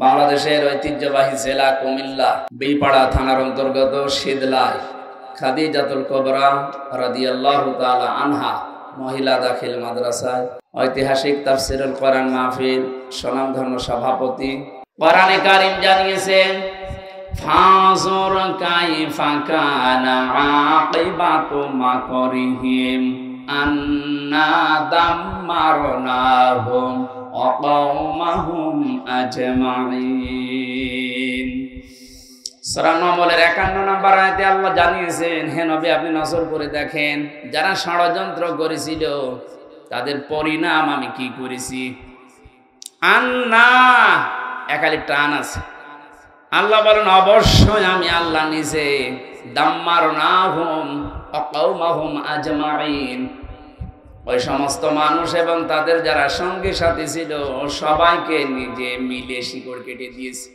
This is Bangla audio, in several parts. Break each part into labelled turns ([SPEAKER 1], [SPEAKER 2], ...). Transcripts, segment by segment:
[SPEAKER 1] বাংলাদেশের ঐতিহ্যবাহী জেলা কুমিল্লা বিলপাড়া থানার অন্তর্গত শীদলায় খাদিজাতুল কুবরা রাদিয়াল্লাহু তাআলা আনহা মহিলা দাখিল মাদ্রাসায় ঐতিহাসিক তাফসিরুল কোরআন মাহফিল স্বনামধন্য সভাপতি কোরআনে কারীম জানিয়েছেন ফাজুর কাইফা কানা আকিবাতু মাকরিহিম আন্না দাম্মারনাহুম ওয়া কওমাহুম আজমাইন। সূরা নম্বরের 51 নম্বর আয়াতে আল্লাহ জানিয়েছেন, হে নবী আপনি নজর করে দেখেন যারা ষড়যন্ত্র করেছিল তাদের পরিণাম আমি কি করেছি। আন্না একালি টান আছে। আল্লাহ বলেন অবশ্যই আমি আল্লাহ নিজে দাম্মারনাহুম ওয়া কওমাহুম আজমাইন, ওই সমস্ত মানুষ এবং তাদের যারা সঙ্গী সাথী ছিল সবাইকে নিজে মিলে শিকড় কেটে দিয়েছে।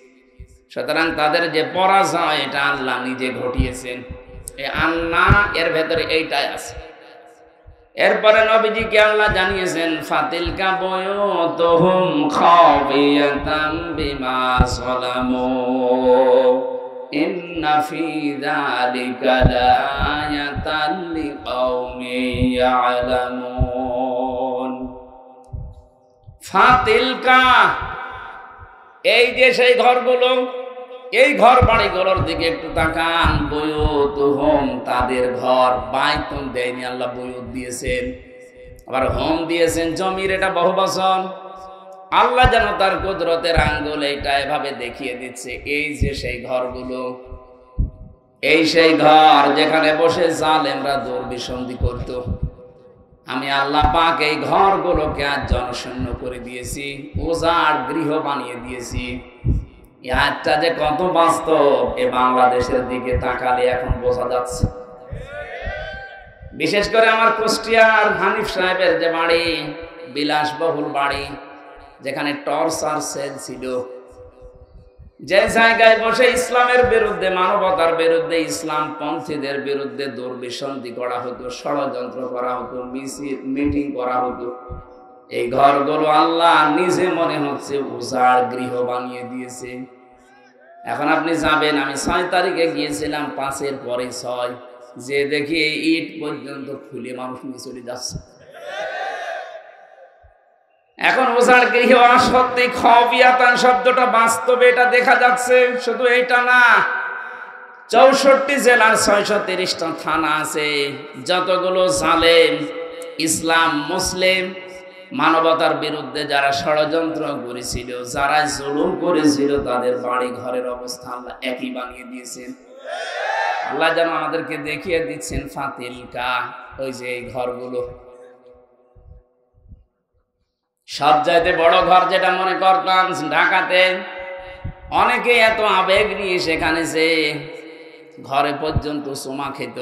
[SPEAKER 1] সুতরাং তাদের যে পরাজয় এটা আল্লাহ নিজে ঘটিয়েছেন। এই আন্না এর ভেতরে এইটাই আছে। এরপরে নবীজিকে আল্লাহ জানিয়েছেন ফাতিলকা বুয়ুতুহুম খাবিয়াতাম বিমা যালামু ইন্না ফি যালিকা লাআয়াতান লিকাওমিন ইয়ালামুন। ফাতিলকা এই যে সেই ঘরগুলো, এই ঘর বাড়িগুলোর দিকে একটু তাকান। বুয়ুতুহুম তাদের ঘর, বাইতুন দেয়নি আল্লাহ, বুয়ুত দিয়েছেন, আবার হোম দিয়েছেন জমির, এটা বহুবচন। আল্লাহ যেন তার কুদরতের আঙ্গুল এইটা এভাবে দেখিয়ে দিচ্ছে, এই যে সেই ঘরগুলো, এই সেই ঘর যেখানে বসে জালেমরা দুর্বিসন্ধি করত। আমি আল্লাহ পাক এই ঘরগুলোকে আজ জনশূন্য করে দিয়েছি, উজাড় গৃহ বানিয়ে দিয়েছি। আজটা যে কত বাস্তব এ বাংলাদেশের দিকে তাকালে এখন বোঝা যাচ্ছে। বিশেষ করে আমার কুষ্টিয়ার হানিফ সাহেবের যে বাড়ি, বিলাসবহুল বাড়ি, যেখানে টর্চার সেল ছিল, যে জায়গায় বসে ইসলামের বিরুদ্ধে, মানবতার বিরুদ্ধে, ইসলাম পন্থীদের বিরুদ্ধে দুর্বিসন্ধি করা হতো, ষড়যন্ত্র করা হতো, মিটিং করা হতো, এই ঘরগুলো আল্লাহ নিজে মনে হচ্ছে উজাড় গৃহ বানিয়ে দিয়েছে। এখন আপনি যাবেন, আমি 6 তারিখে গিয়েছিলাম, 5-এর পরে 6, যে দেখি এই ইট পর্যন্ত খুলে মানুষ নিয়ে চলে যাচ্ছে। এখন উজাড় গৃহ সত্যি খাবিয়াতান শব্দটা বাস্তবে এটা দেখা যাচ্ছে। শুধু এইটা না, 64 জেলার 630টা থানা আছে, যতগুলো জালেম ইসলাম মুসলিম মানবতার বিরুদ্ধে যারা ষড়যন্ত্র করেছিল, যারা জুলুম করেছিল, তাদের বাড়ি ঘরের অবস্থা আল্লাহ একই বানিয়ে দিয়েছেন। আল্লাহ যেন আমাদেরকে দেখিয়ে দিচ্ছেন ফাতিলকা, ওই যে এই ঘরগুলো। সব চাইতে বড় ঘর যেটা মনে করতাম ঢাকাতে, অনেকে এত আবেগ নিয়ে সেখানে যে ঘরে পর্যন্ত চুমা খেত,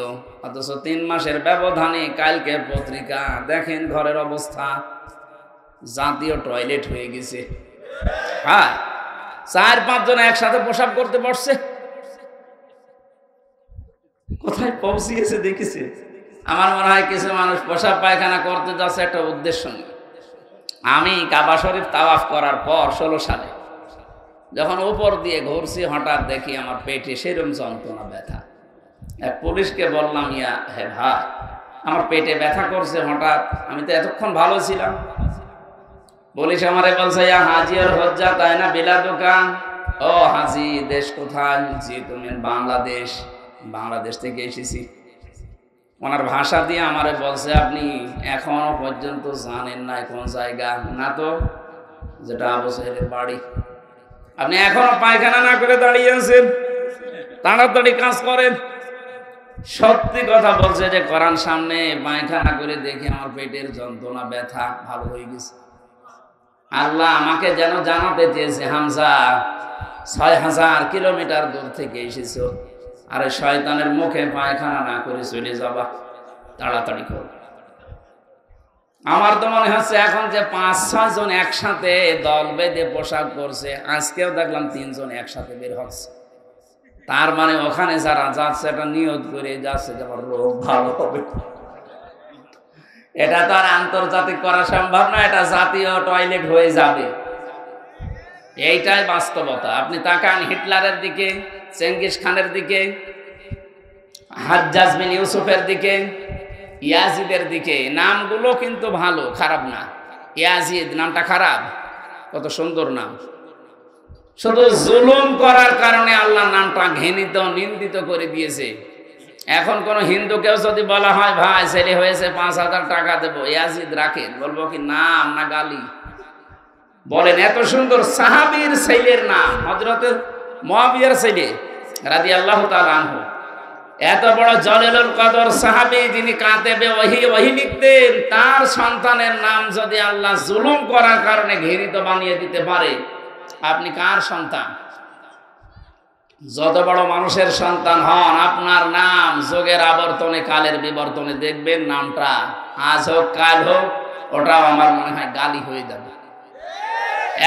[SPEAKER 1] অথচ 3 মাসের ব্যবধানে কালকে পত্রিকা দেখেন ঘরের অবস্থা, জাতীয় টয়লেট হয়ে গেছে। হ্যাঁ, 4-5 জন একসাথে প্রসাব করতে বসছে। কোথায় পৌঁছিয়েছে দেখেছে। আমার মনে হয় কিছু মানুষ প্রসাব পায়খানা করতে যাচ্ছে একটা উদ্দেশ্য নেই। আমি কাবা শরীফ তাওয়াফ করার পর 16 সালে যখন উপর দিয়ে ঘুরছি, হঠাৎ দেখি আমার পেটে সেরকম যন্ত্রণা, ব্যথা। এক পুলিশকে বললাম, ইয়া হে ভাই, আমার পেটে ব্যথা করছে হঠাৎ, আমি তো এতক্ষণ ভালো ছিলাম। পুলিশ আমারে বলছে, ইয়া হাজি আর হজ্জা তাই না বিলা দোকান। ও হাজি, দেশ কোথায়? জি তুমি বাংলাদেশ। বাংলাদেশ থেকে এসেছি। ওনার ভাষা দিয়ে আমারে বলছে, আপনি এখনো পর্যন্ত জানেন না কোন জায়গা? না তো, যেটা আবু সাহেবের বাড়ি। আপনি এখনো পায়খানা না করে দাঁড়িয়ে আছেন, তাড়াতাড়ি কাজ করেন। সত্যি কথা বলছে যে কোরআন সামনে পায়খানা করে দেখে আমার পেটের যন্ত্রণা, ব্যথা ভালো হয়ে গেছে। আল্লাহ আমাকে যেন জানাতে চেয়েছে, হামজা 6000 কিলোমিটার দূর থেকে এসেছো, আরে শয়তানের মুখে পায়খানা না করে চলে যাবা, তাড়াতাড়ি করো। আমার তো মনে হচ্ছে এখন যে 5-6 জন একসাথে দল বেঁধে পোশাক করছে, আজকেও দেখলাম 3 জন একসাথে বের হচ্ছে। তার মানে ওখানে যারা যাচ্ছে এটা নিয়ত করে যাচ্ছে যে আমার রোগ ভালো হবে। এটা তো আর আন্তর্জাতিক করা সম্ভব না, এটা জাতীয় টয়লেট হয়ে যাবে। এইটাই বাস্তবতা। আপনি তাকান হিটলারের দিকে, চেঙ্গিস খানের দিকে, হাজ্জাজ বিন ইউসুফের দিকে, ইয়াজিদের দিকে, নামগুলো কিন্তু ভালো, খারাপ না। ইয়াজিদ নামটা খারাপ? কত সুন্দর নাম। শুধু জুলুম করার কারণে আল্লাহ নামটা ঘৃণিত, নিন্দিত করে দিয়েছে। এখন কোন হিন্দুকেও যদি বলা হয় ভাই ছেলে হয়েছে 5,000 টাকা দেবো, ইয়াজিদ রাখেন, বলবো কি নাম না গালি? বলেন, এত সুন্দর সাহাবীর ছেলের নাম, হযরত মুআবিয়ার ছেলে রাদিয়াল্লাহু তাআলা আনহু, এত বড় জলিলুল কদর সাহাবী, যিনি কাতেবে ওহী লিখতেন, তার সন্তানের নাম যদি আল্লাহ জুলুম করার কারণে ঘৃণিত বানিয়ে দিতে পারে, আপনি কার সন্তান? যত বড় মানুষের সন্তান হন, আপনার নাম যোগের আবর্তনে, কালের বিবর্তনে দেখবেন নামটা আজ হোক কাল হোক, ওটাও আমার মনে হয় গালি হয়ে যাবে।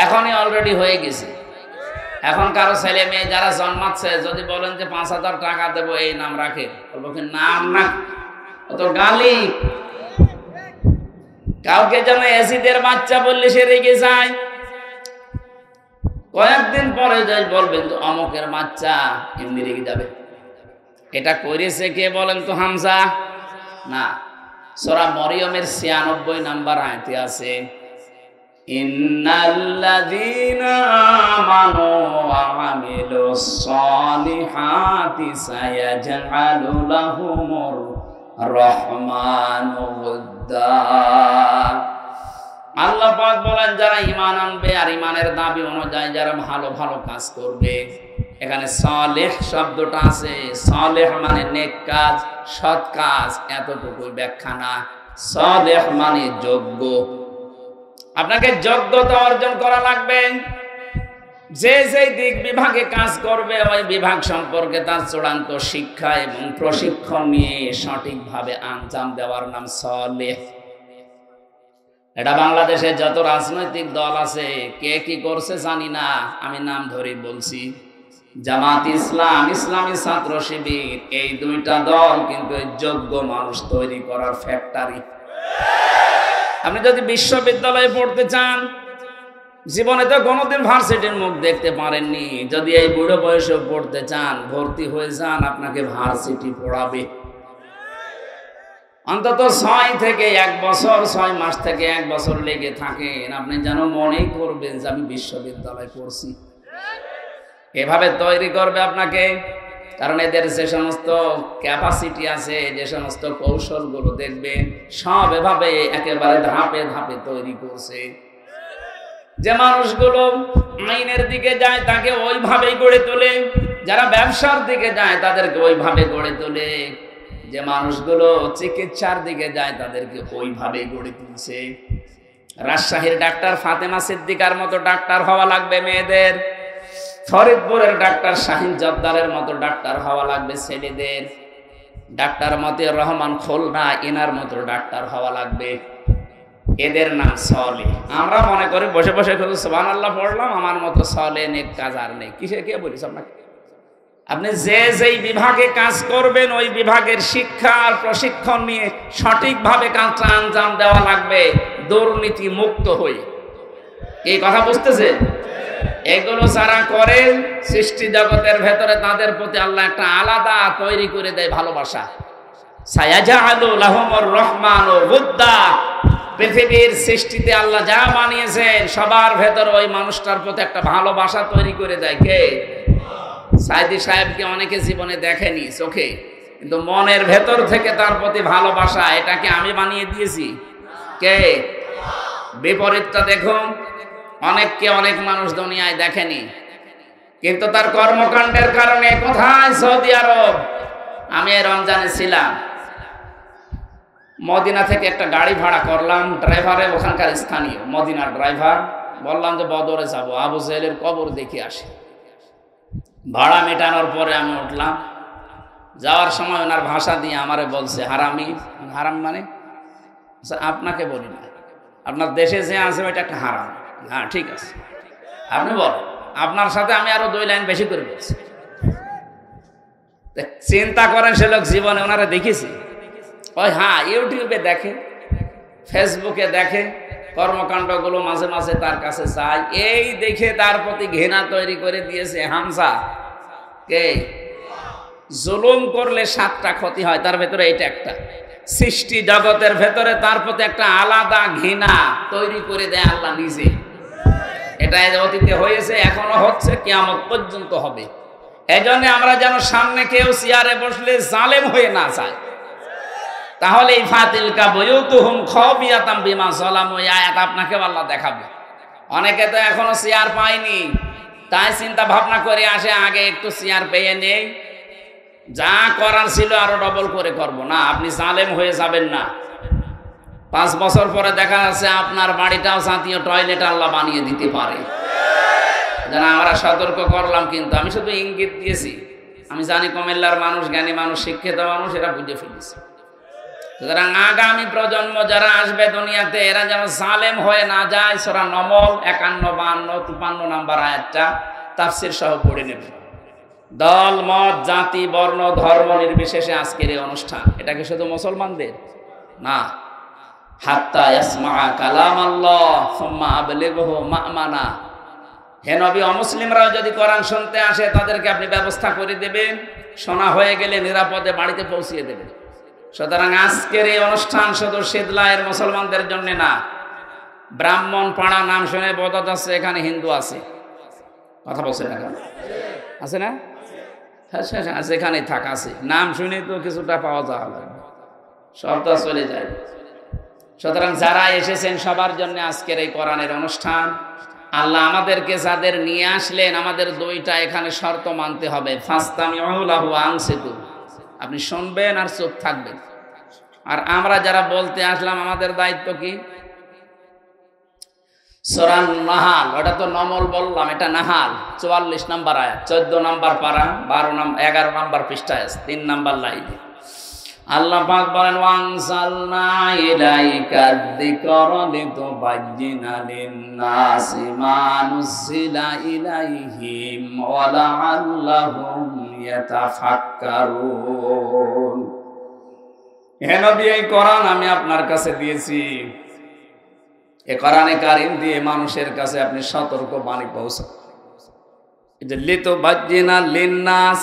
[SPEAKER 1] এখনই অলরেডি হয়ে গেছে। এখন কারো ছেলে মেয়ে যারা জন্মাচ্ছে যদি বলেন যে 5,000 টাকা দেবো, এই নাম রাখে, বলবো কি নাম না, ও তো গালি। কাউকে যেন এসিদের বাচ্চা বললে সে রেগে যায়, কয়েকদিন পরে যাই বলবেন তো অমকের বাচ্চা, এমনি রেগে যাবে। এটা করেছে কে বলেন তো? হামজা না, সূরা মরিয়মের 96 নম্বর আয়াতে আছে, ইন্নাল্লাযীনা আমানু ওয়া আমিলুস সালিহাতি সায়াজআলু লাহুমুর রহমানু ওদ্দা। আল্লাহ পাক বলেন, যারা ঈমান আনবে আর ঈমানের দাবি অনুযায়ী যারা ভালো ভালো কাজ করবে, এখানে সালেহ শব্দটা আছে। সালেহ মানে নেক কাজ, সৎ কাজ, এতটুকুই ব্যাখ্যা না। সালেহ মানে যোগ্য। আপনাকে যোগ্যতা অর্জন করা লাগবে। যে যে দিক বিভাগে কাজ করবে, ওই বিভাগ সম্পর্কে তার চূড়ান্ত শিক্ষা এবং প্রশিক্ষণ নিয়ে সঠিকভাবে আঞ্জাম দেওয়ার নাম সালেহ। এটা বাংলাদেশে যত রাজনৈতিক দল আছে, কে কি করছে জানি না, আমি নাম ধরেই বলছি, জামাত ইসলাম, ইসলামী ছাত্র শিবির, এই দুইটা দল কিন্তু যোগ্য মানুষ তৈরি করার ফ্যাক্টরি। আপনি যদি বিশ্ববিদ্যালয়ে পড়তে চান, জীবনে তো কোনোদিন ভার্সিটির মুখ দেখতে পারেননি, যদি এই বুড়ো বয়সে পড়তে চান, ভর্তি হয়ে যান, আপনাকে ভার্সিটি পড়াবে। অন্তত 6 থেকে 1 বছর, 6 মাস থেকে 1 বছর লেগে থাকেন, আপনি যেন মনেই করবেন যে আমি বিশ্ববিদ্যালয়ে পড়ছি। এভাবে তৈরি করবে আপনাকে, কারণ এদের যে সমস্ত ক্যাপাসিটি আছে, যে সমস্ত কৌশলগুলো দেখবেন, সব এভাবে একেবারে ধাপে ধাপে তৈরি করছে। যে মানুষগুলো আইনের দিকে যায় তাকে ওইভাবেই গড়ে তোলে, যারা ব্যবসার দিকে যায় তাদেরকে ওইভাবে গড়ে তোলে, যে মানুষগুলো চিকিৎসার দিকে যায় তাদেরকে ওইভাবে গড়ে তুলছে। রাজশাহীর ডাক্তার ফাতেমা সিদ্দিকার মতো ডাক্তার হওয়া লাগবে মেয়েদের, ফরিদপুরের ডাক্তার শাহিন জব্দারের মতো ডাক্তার হওয়া লাগবে ছেলেদের, ডাক্তার মতিউর রহমান খুলনা এনার মতো ডাক্তার হওয়া লাগবে। এদের নাম সালেহ। আমরা মনে করি বসে বসে শুধু সুবহানাল্লাহ পড়লাম, আমার মতো সালেহ নেক কাজ আর নেই। কিসে কে বলিস আপনাকে? আপনি যে যেই বিভাগে কাজ করবেন, ওই বিভাগের শিক্ষা আর প্রশিক্ষণ নিয়ে সঠিকভাবে কাজটা আঞ্জাম দেওয়া লাগবে, দুর্নীতি মুক্ত হয়ে। এই কথা বুঝতেছে? এগুলো যারা করে, সৃষ্টি জগতের ভেতরে তাদের প্রতি আল্লাহ একটা আলাদা তৈরি করে দেয় ভালোবাসা। সায়াজআলু লাহুমুর রহমানু ওদ্দা। পৃথিবীর সৃষ্টিতে আল্লাহ যা বানিয়েছেন, সবার ভেতর ওই মানুষটার প্রতি একটা ভালোবাসা তৈরি করে দেয়। কে? সাইদি সাহেবকে অনেকে জীবনে দেখেনি চোখে, কিন্তু মনের ভেতর থেকে তার প্রতি ভালোবাসা, এটাকে আমি বানিয়ে দিয়েছি। কে? বিপরীতটা দেখুন, অনেককে অনেক মানুষ দুনিয়ায় দেখেনি, কিন্তু তার কর্মকাণ্ডের কারণে কোথায়? সৌদি আরব। আমি রমজানে ছিলাম, মদিনা থেকে একটা গাড়ি ভাড়া করলাম, ড্রাইভারে ওখানকার স্থানীয় মদিনার ড্রাইভার। বললাম যে বদরে যাব, আবু জেহেলের কবর দেখে আসি। ভাড়া মেটানোর পরে আমি উঠলাম, যাওয়ার সময় ওনার ভাষা দিয়ে আমারে বলছে হারামি। হারাম মানে? আপনাকে বলি না, আপনার দেশে যে আছে ওইটা একটা হারাম। হ্যাঁ ঠিক আছে, আপনি বলেন। আপনার সাথে আমি আরো 2 লাইন বেশি করে বলছি। চিন্তা করেন, সে লোক জীবনে ওনারা দেখেছি? ওই হ্যাঁ, ইউটিউবে দেখে, ফেসবুকে দেখে, কর্মকাণ্ডগুলো মাঝে মাঝে তার কাছে চাই, এই দেখে তার প্রতি ঘৃণা তৈরি করে দিয়েছে হামজা। কে? জুলুম করলে 7টা ক্ষতি হয়, তার ভেতরে এইটা একটা। সৃষ্টি জগতের ভেতরে তার প্রতি একটা আলাদা ঘৃণা তৈরি করে দেয় আল্লাহ নিজে। এটা অতীতে হয়েছে, এখনো হচ্ছে, কিয়ামত পর্যন্ত হবে। এজন্য আমরা যেন সামনে কেউ চেয়ারে বসলে জালেম হয়ে না যায়। তাহলে এই ফাতিলকা বুয়ুতুহুম খাবিয়াতাম বিমা যালামু, এই আয়াত আপনাকে আল্লাহ দেখাবে। অনেকে তো এখনো চেয়ার পায়নি, তাই চিন্তা ভাবনা করে আসে আগে একটু চেয়ার পেয়ে নেই, যা করার ছিল আরো ডবল করে করব। না, আপনি জালেম হয়ে যাবেন না। 5 বছর পরে দেখা যাচ্ছে আপনার বাড়িটাও জাতীয় টয়লেট আল্লাহ বানিয়ে দিতে পারে। যেন আমরা সতর্ক করলাম, কিন্তু আমি শুধু ইঙ্গিত দিয়েছি। আমি জানি কুমিল্লার মানুষ জ্ঞানী মানুষ, শিক্ষিত মানুষ, এরা বুঝে ফেলেছে। সুতরাং আগামী প্রজন্ম যারা আসবে দুনিয়াতে, এরা যেন জালেম হয়ে না যায়। সূরা নমল 51, 52, 53 নাম্বার আয়াতটা তাফসীর সহ পড়ে নেবে। দল মত জাতি বর্ণ ধর্ম নির্বিশেষে আজকের এই অনুষ্ঠান, এটা কি শুধু মুসলমানদের না? হাত্তা ইয়াসমা কালাম আল্লাহ সুম্মা আবলিগহু মা'মানা। হে নবী, অমুসলিমরাও যদি কোরআন শুনতে আসে তাদেরকে আপনি ব্যবস্থা করে দেবেন, শোনা হয়ে গেলে নিরাপদে বাড়িতে পৌঁছিয়ে দেবেন। সুতরাং আজকের এই অনুষ্ঠান শুধু শীতলায়ের মুসলমানদের জন্য না। ব্রাহ্মণ পাড়া নাম শুনে বোঝা যাচ্ছে এখানে হিন্দু আছে। কথা বলছেন না? কেন আছে না? হ্যাঁ, যেখানেই থাক আছে, নাম শুনে তো কিছুটা পাওয়া যাওয়া লাগবে, সব তো চলে যায়। সুতরাং যারা এসেছেন সবার জন্য আজকের এই কোরআনের অনুষ্ঠান। আল্লাহ আমাদেরকে যাদের নিয়ে আসলেন, আমাদের 2টা এখানে শর্ত মানতে হবে। ফাস্তামিউ লাহু ওয়া আনসিতু, আপনি শুনবেন আর চুপ থাকবেন। আর আমরা যারা বলতে আসলাম, আমাদের দায়িত্ব কি? সূরা নাহাল, ওটা তো নমল বললাম, এটা নাহাল 44 নাম্বার আয়াত, 14 নাম্বার পারা, 11 নাম্বার পৃষ্ঠায়, 3 নাম্বার লাইনে আল্লাহ পাক বলেন, ওয়ানসালনা ইলাইকা যিকরা লিতুবায়্যিনা লিন-নাসি মা নুযিলা ইলাইহিম ওয়া লাআল্লাহুম ইয়াতাফাক্কারুন। হে নবী, এই কোরআন আমি আপনার কাছে দিয়েছি। এই কোরআনে কারীম দিয়ে মানুষের কাছে আপনি সতর্ক বাণী পৌঁছান। এই যে লিতুবায়্যিনা লিন-নাস,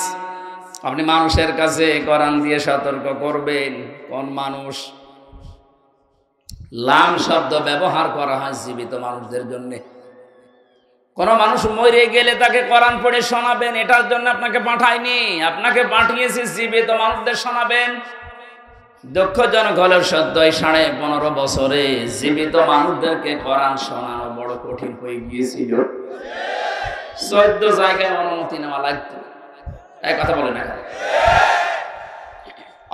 [SPEAKER 1] আপনি মানুষের কাছে কোরআন দিয়ে সতর্ক করবেন। কোন মানুষ? লাম শব্দ ব্যবহার করা হয় জীবিত মানুষদের জন্য। কোন মানুষ মরে গেলে তাকে কোরআন পড়ে শোনাবেন, এটার জন্য আপনাকে পাঠাইনি। আপনাকে পাঠিয়েছি জীবিত মানুষদের শোনাবেন। দুঃখজনক হলেও সত্য, 15.5 বছরে জীবিত মানুষদেরকে কোরআন শোনানো বড় কঠিন হয়ে গিয়েছিল। 14 জায়গায় অনুমতি নেওয়া লাগতো। এক কথা বলে না।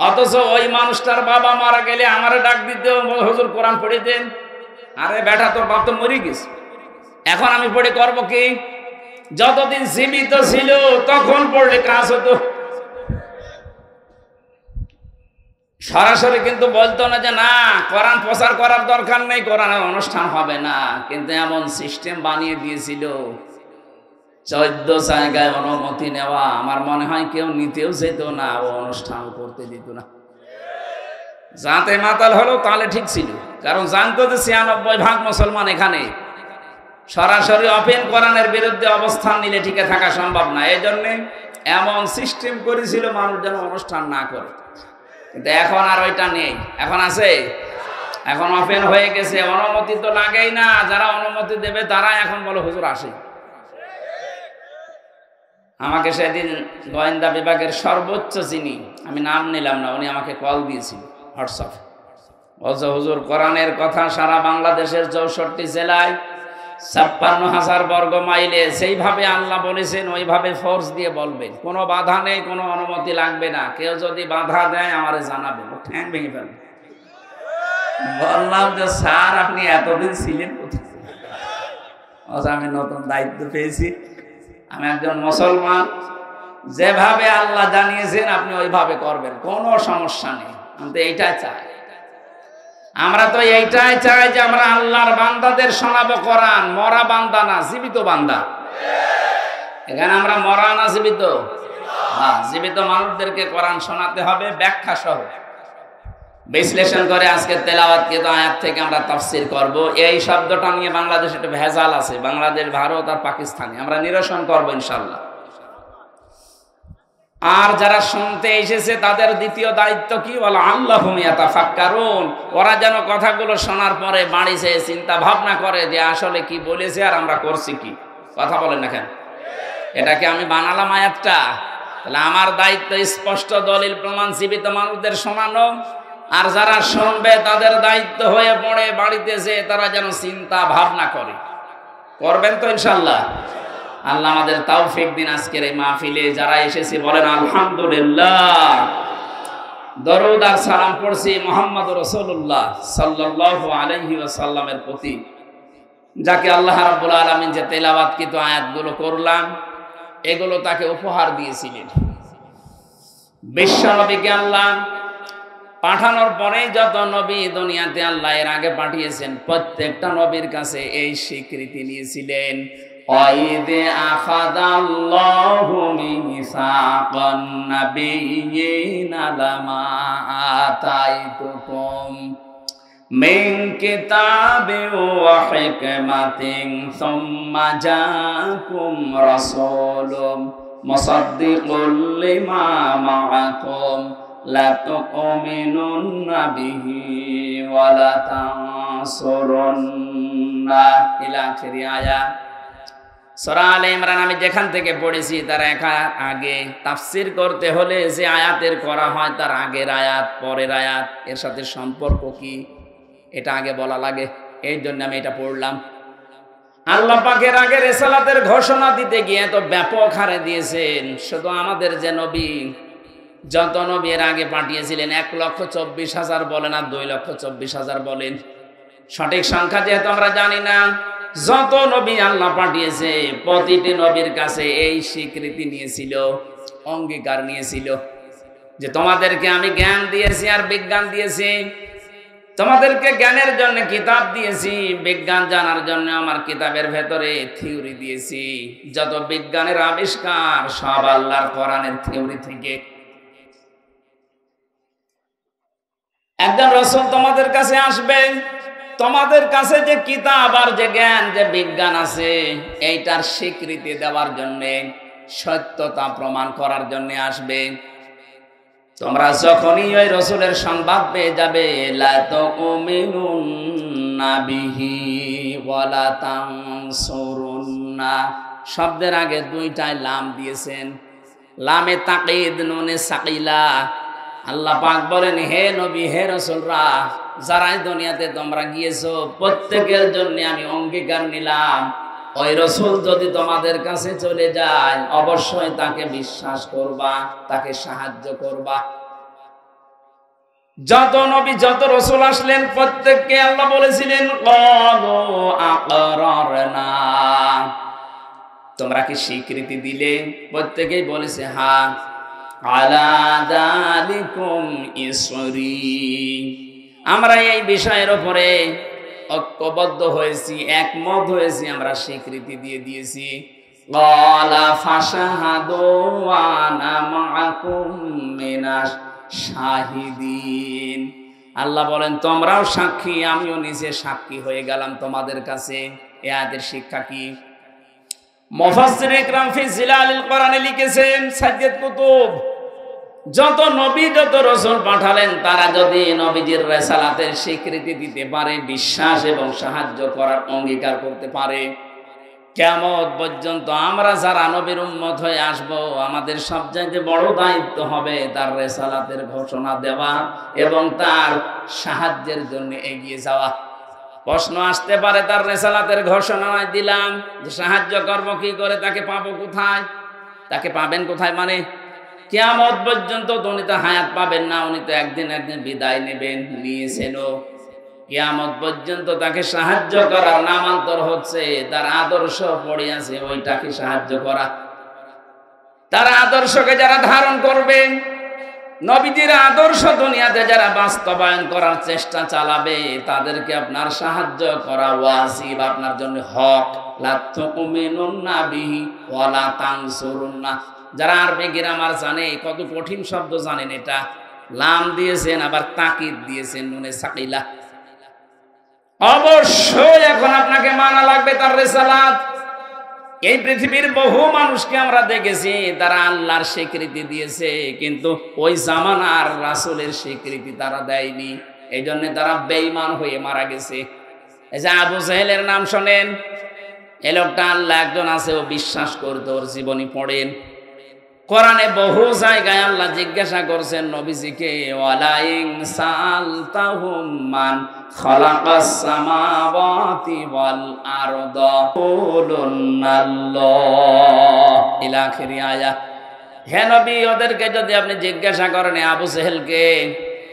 [SPEAKER 1] অথচ ওই মানুষটার বাবা মারা গেলে আমারে ডাক দিতে, হুজুর কোরআন পড়ে দেন। আরে বেটা, তোর বাপ তো মরে গেছে, এখন আমি পড়ে করবো কি? যতদিন জীবিত ছিল তখন পড়লে কাজ হতো। সরাসরি কিন্তু বলতো না যে না, কোরআন প্রচার করার দরকার নেই, কোরআনের অনুষ্ঠান হবে না। কিন্তু এমন সিস্টেম বানিয়ে দিয়েছিল, 14 জায়গায় অনুমতি নেওয়া। আমার মনে হয় কেউ নিতেও যেত না, ও অনুষ্ঠান করতে দিত না। যাতে মাতাল হলো তাহলে ঠিক ছিল, কারণ জানতো যে 96% মুসলমান এখানে। সরাসরি ওপেন কোরআনের বিরুদ্ধে অবস্থান নিলে টিকে থাকা সম্ভব না। এই জন্যে এমন সিস্টেম করেছিল মানুষ যেন অনুষ্ঠান না করে। কিন্তু এখন আর ওইটা নেই। এখন আছে, এখন ওপেন হয়ে গেছে। অনুমতি তো লাগেই না, যারা অনুমতি দেবে তারা এখন বলো হুজুর আসে। আমাকে সেদিন গোয়েন্দা বিভাগের সর্বোচ্চ যিনি, আমি নাম নিলাম না, উনি আমাকে কল দিয়েছিল হোয়াটসঅ্যাপ। বলছে হুজুর, কোরআনের কথা সারা বাংলাদেশের 64 জেলায় 56,000 বর্গ মাইলে সেইভাবে আল্লাহ বলেছেন ওইভাবে ফোর্স দিয়ে বলবেন, কোনো বাধা নেই, কোনো অনুমতি লাগবে না। কেউ যদি বাধা দেয় আমারে জানাবে, ঠ্যাং ভেঙে ফেলবে। বললাম যে স্যার, আপনি এতদিন ছিলেন কোথায়? আমি নতুন দায়িত্ব পেয়েছি, আমি একজন মুসলমান, যেভাবে আল্লাহ জানিয়েছেন আপনি ওইভাবে করবেন, কোনো সমস্যা নেই। আমি তো এইটাই চাই। আমরা তো এইটাই চাই যে আমরা আল্লাহর বান্দাদের শোনাবো কোরআন, মরা বান্দা না, জীবিত বান্দা। এখানে আমরা মরা না জীবিত? হ্যাঁ, জীবিত মানুষদেরকে কোরআন শোনাতে হবে ব্যাখ্যা সহ। বিশ্লেষণ করে আজকে তেলাওয়াতকৃত আয়াত থেকে আমরা তাফসীর করব। এই শব্দটা নিয়ে বাংলাদেশে একটা ভেজাল আছে, বাংলাদেশ, ভারত আর পাকিস্তানে। আমরা নিরসন করব ইনশাআল্লাহ। আর যারা শুনতে এসেছে তাদের দ্বিতীয় দায়িত্ব কি, বলা আল্লাহুম ইয়াতাফাক্কারুন, ওরা যেন কথাগুলো শোনার পরে বাড়ি যেয়ে চিন্তা ভাবনা করে যে আসলে কি বলেছে আর আমরা করছি কি। কথা বলেন না কেন? এটা কি আমি বানালাম আয়াতটা? তাহলে আমার দায়িত্ব স্পষ্ট দলিল প্রমাণ জীবিত মানুষদের শোনানো, আর যারা শুনবে তাদের দায়িত্ব হয়ে পড়ে বাড়িতে যেয়ে তারা যেন চিন্তা ভাবনা করে। করবেন তো ইনশাআল্লাহ? আল্লাহ আমাদের তৌফিক দিন। আজকের এই মাহফিলে যারা এসেছে বলেন আলহামদুলিল্লাহ। দরুদ আর সালাম পড়ছি মুহাম্মদ রাসূলুল্লাহ সাল্লাল্লাহু আলাইহি ওয়াসাল্লামের প্রতি, যাকে আল্লাহ রাব্বুল আলামিন যে তেলাওয়াতকৃত আয়াতগুলো করলাম এগুলো তাকে উপহার দিয়েছিলেন। বিশ্ব নবীকে আল্লাহ পাঠানোর পরে যত নবী দুনিয়াতে আল্লাহ এর আগে পাঠিয়েছেন প্রত্যেকটা নবীর কাছে এই স্বীকৃতি নিয়েছিলেন, ওয়াইদে আখাযাল্লাহু মিসাকান নাবিয়্যিনা লামা আতাইতুকুম মিন কিতাবিন ওয়া হিকমাতিন সুম্মা জাআকুম রাসূলুম মুসাদ্দিকুল লিমা মাআকুম লা তুমিনুন্না বিহি ওয়া লা তানসুরুন্না ইলা আখিরি আয়াত। সূরা আলে ইমরান আমি যেখান থেকে পড়েছি তার আগে তাফসীর করতে হলে যে আয়াতের করা হয় তার আগের আয়াত পরের আয়াত এর সাথে সম্পর্ক কি এটা আগে বলা লাগে, এই জন্য আমি এটা পড়লাম। আল্লাহ পাকের আগে রিসালাতের ঘোষণা দিতে গিয়ে তো ব্যাপক হারে দিয়েছেন। শুধু আমাদের যে নবী, যত নবী এর আগে পাঠিয়েছিলেন 1,24,000 বলেন আর 2,24,000 বলেন, সঠিক সংখ্যা যেহেতু আমরা জানি না, যত নবী আল্লাহ পাঠিয়েছে প্রতিটি নবীর কাছে এই স্বীকৃতি নিয়েছিল, অঙ্গীকার নিয়েছিল যে তোমাদেরকে আমি জ্ঞান দিয়েছি আর বিজ্ঞান দিয়েছি, তোমাদেরকে জ্ঞানের জন্য কিতাব দিয়েছি, বিজ্ঞান জানার জন্য আমার কিতাবের ভেতরে থিওরি দিয়েছি। যত বিজ্ঞানের আবিষ্কার সব আল্লাহর কোরআনের থিওরি থেকে। একজন রাসূল তোমাদের কাছে আসবেন, তোমাদের কাছে যে কিতাব আর যে জ্ঞান যে বিজ্ঞান আছে এইটার স্বীকৃতি দেওয়ার জন্য, সত্যতা প্রমাণ করার জন্য আসবে। তোমরা যখনই ওই রাসূলের সংবাদ পেয়ে যাবে লা তুমিনুন্না বিহি ওয়া লা তানসুরুন্না, শব্দের আগে দুইটাই লাম দিয়েছেন, লামে তাকিদ নুনে সাকিলা। আল্লাহ পাক বলেন হে নবী হে রাসূলরা, যারা দুনিয়াতে তোমরা গিয়েছো প্রত্যেকের জন্য আমি অঙ্গীকার নিলাম, ওই রাসূল যদি তোমাদের কাছে চলে যায় অবশ্যই তাকে বিশ্বাস করবা, তাকে সাহায্য করবা। যত নবী যত রাসূল আসলেন প্রত্যেককে আল্লাহ বলেছিলেন ক্বালু আকরারনা, তোমরা কি স্বীকৃতি দিলে? প্রত্যেকেই বলেছে হ্যাঁ। আলা যালিকুম ইসরি, আমরা এই বিষয়ের উপরে ঐক্যবদ্ধ হয়েছি, একমত হয়েছি, আমরা স্বীকৃতি দিয়ে দিয়েছি। ক্বালা ফাশহাদু ওয়া আনা মাআকুম মিনাশ শাহিদিন, আল্লাহ বলেন তোমরাও সাক্ষী, আমিও নিজে সাক্ষী হয়ে গেলাম তোমাদের কাছে। এই আয়াতের শিক্ষা কি? মুফাসসির ইকরাম ফি জিলালিল কোরআনে লিখেছেন সাইয়্যিদ কুতুব, যত নবী যত রাসূল পাঠালেন তারা যদি নবীজির রিসালাতের স্বীকৃতি দিতে পারে, বিশ্বাস এবং সাহায্য করার অঙ্গীকার করতে পারে, কিয়ামত পর্যন্ত আমরা যারা নবীর উম্মত হয়ে আসব আমাদের সবচেয়ে বড় দায়িত্ব হবে তার রিসালাতের ঘোষণা দেওয়া এবং তার সাহায্যের জন্য এগিয়ে যাওয়া। প্রশ্ন আসতে পারে তার রিসালাতের ঘোষণা দিলাম, যে সাহায্য করব কি করে, তাকে পাবো কোথায়? তাকে পাবেন কোথায় মানে কিয়ামত পর্যন্ত তো উনি তো হায়াত পাবেন না, উনি তো একদিন একদিন বিদায় নেবেন, নিয়েছেনও। কিয়ামত পর্যন্ত তাকে সাহায্য করার নামান্তর হচ্ছে তার আদর্শ পড়ে আছে ওইটাকে সাহায্য করা। তার আদর্শকে যারা ধারণ করবে, নবীজির আদর্শ দুনিয়াতে যারা বাস্তবায়ন করার চেষ্টা চালাবে, তাদেরকে আপনার সাহায্য করা ওয়াজিব, আপনার জন্য হক। লা তুমিনুন্না বিহি ওয়া লা তানসুরুন্না, যারা আরবি গ্রামার জানে, কত কঠিন শব্দ জানেন এটা, লাম দিয়েছেন, আবার তাকিদ দিয়েছেন নুনে সাকিলা। অবশ্যই এখন আপনাকে মানা লাগবে তার রিসালাত। এই পৃথিবীর বহু মানুষকে আমরা দেখেছি তারা আল্লাহর স্বীকৃতি দিয়েছে, কিন্তু ওই জামানার রাসূলের স্বীকৃতি তারা দেয়নি। এই জন্য তারা বেঈমান হয়ে মারা গেছে। এই যে আবু জেহেলের নাম শোনেন, এই লোকটা আল্লাহ একজন আছে ও বিশ্বাস করতো, ওর জীবনী পড়েন। কোরআনে বহু জায়গায় আল্লাহ জিজ্ঞাসা করছেন নবীজিকে, ওয়ালাইন সালতাহুম মান খালাকাস সামাওয়াতি ওয়াল আরদা কুলুনাল্লাহ ইলা আখিরি আয়াত। হে নবী, ওদেরকে যদি আপনি জিজ্ঞাসা করেন আবু জেহেলকে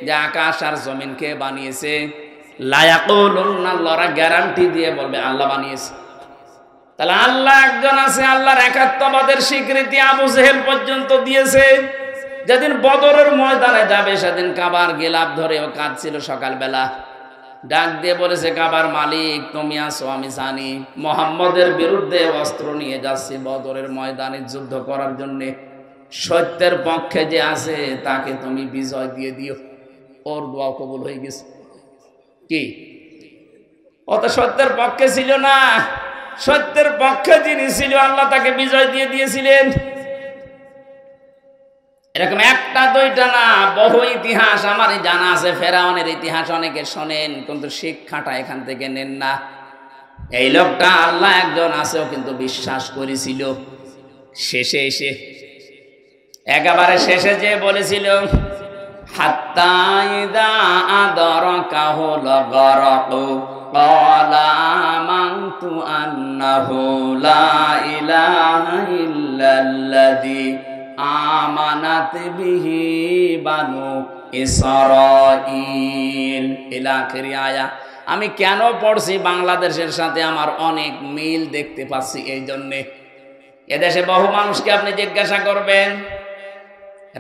[SPEAKER 1] যে আকাশ আর জমিন কে বানিয়েছে, লা ইয়াকুলুনাল্লাহ, ওরা গ্যারান্টি দিয়ে বলবে আল্লাহ বানিয়েছে। তাহলে আল্লাহ একজন আছে, আল্লাহর একাত্মবাদের স্বীকৃতি আবু জেহেল পর্যন্ত দিয়েছে। যেদিন বদরের ময়দানে যাবে সেদিন কাবার গিলাফ ধরে ও কাঁদছিল সকালবেলা, ডাক দিয়ে বলেছে, কাবার মালিক তুমি আসো, আমি জানি মুহাম্মদের বিরুদ্ধে অস্ত্র নিয়ে যাচ্ছি বদরের ময়দানে যুদ্ধ করার জন্য। সত্যের পক্ষে যে আছে তাকে তুমি বিজয় দিয়ে দিও। ওর দোয়া কবুল হয়ে গেছে। কি ও তো সত্যের পক্ষে ছিল না, সত্যের পক্ষে যিনি ছিল আল্লাহ তাকে বিজয় দিয়ে দিয়েছিলেন। এরকম একটা দুইটা না, বহু ইতিহাস আমারই জানা আছে। ফেরাউনের ইতিহাস অনেকে শোনেন, কিন্তু শিক্ষাটা এখান থেকে নেন না। এই লোকটা আল্লাহ একজন আছেও কিন্তু বিশ্বাস করেছিল। শেষে এসে একেবারে শেষে যে বলেছিল, হাত্তা ইযা আদরাকাহুল গরকু ক্বালা আমানতু আন্নাহু লা ইলাহা ইল্লাল্লাযী আমানাত বিহি বানু ইসরাঈল ইলা আখিরি আয়াত। আমি কেন পড়ছি, বাংলাদেশের সাথে আমার অনেক মিল দেখতে পাচ্ছি। এই জন্যে এদেশে বহু মানুষকে আপনি জিজ্ঞাসা করবেন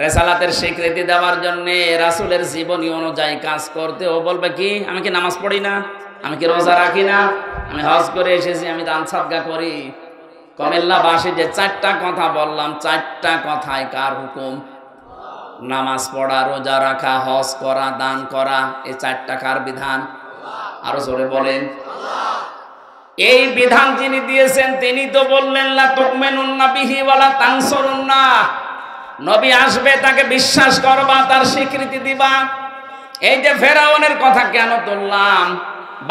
[SPEAKER 1] রেসালাতের স্বীকৃতি দেওয়ার জন্য রাসূলের জীবনী অনুযায়ী কাজ করতে, ও বলবে কি, আমি কি নামাজ পড়ি না, আমি কি রোজা রাখি না, আমি হজ করে এসেছি, আমি দান সাদকা করি। কুমিল্লাবাসী যে চারটা কথা বললাম, চারটা কথায় কার হুকুম? নামাজ পড়া, রোজা রাখা, হজ করা, দান করা, এই চারটা কার বিধান? আরো জোরে বলেন। এই বিধান যিনি দিয়েছেন তিনি তো বললেন, লা তুমিনুন্না বিহি ওয়ালা তানসুরুন্না, নবী আসবে তাকে বিশ্বাস করবা, তার স্বীকৃতি দিবা। এই যে ফেরাউনের কথা কেন তুললাম,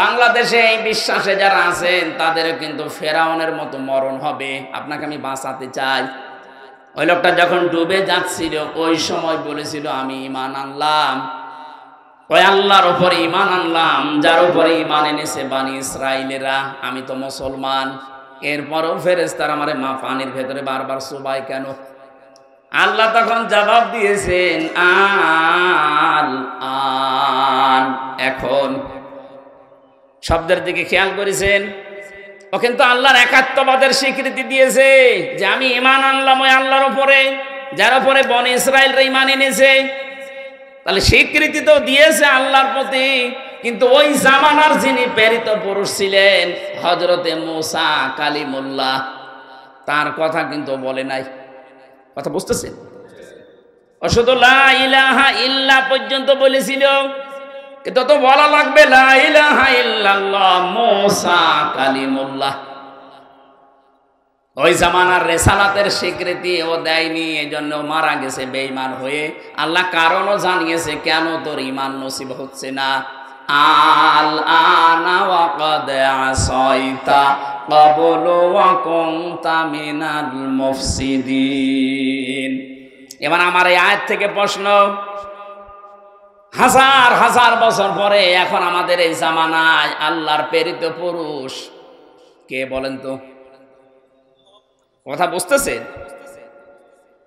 [SPEAKER 1] বাংলাদেশে এই বিশ্বাসে যারা আছেন তাদেরও কিন্তু ফেরাউনের মতো মরণ হবে। আপনাকে আমি বাঁচাতে চাই। ওই লোকটা যখন ডুবে যাচ্ছিল ওই সময় বলেছিল, আমি ঈমান আনলাম, ওই আল্লাহর উপরে ঈমান আনলাম যার উপরে ঈমান এনেছে বানি ইসরাইলেরা, আমি তো মুসলমান। এরপরও ফেরেশতারা আমারে মা পানির ভেতরে বারবার চুবায় কেন? আল্লাহ তখন জবাব দিয়েছেন, আন, এখন। শব্দের দিকে খেয়াল করেছেন? ও কিন্তু আল্লাহর একাত্মবাদের স্বীকৃতি দিয়েছে যে আমি ঈমান আনলাম ওই আল্লাহর উপরে যার উপরে বনি ইসরাইলরা ঈমান এনেছে। তাহলে স্বীকৃতি তো দিয়েছে আল্লাহর প্রতি, কিন্তু ওই জামানার যিনি প্রেরিত পুরুষ ছিলেন হযরতে মূসা কালিমুল্লাহ, তার কথা কিন্তু বলে নাই। কথা বুঝতেছেন? ও শুধু লা ইলাহা ইল্লা পর্যন্ত বলেছিল, কিন্তু তো বলা লাগবে লা ইলাহা ইল্লাল্লাহ মূসা কালিমুল্লাহ। ওই জামানার রেসালাতের স্বীকৃতি ও দেয়নি, এই জন্য মারা গেছে বেঈমান হয়ে। আল্লাহ কারণও জানিয়েছে কেন তোর ঈমান নসিব হচ্ছে না। আল আনা ওয়া ক্বাদ আসাইতা ক্বাবলু ওয়া কুনতা মিনাল মুফসিদিন। এবার আমার এই আয়াত থেকে প্রশ্ন, হাজার হাজার বছর পরে এখন আমাদের এই জামানায় আল্লাহর প্রেরিত পুরুষ কে বলেন তো? কথা বুঝতেছেন?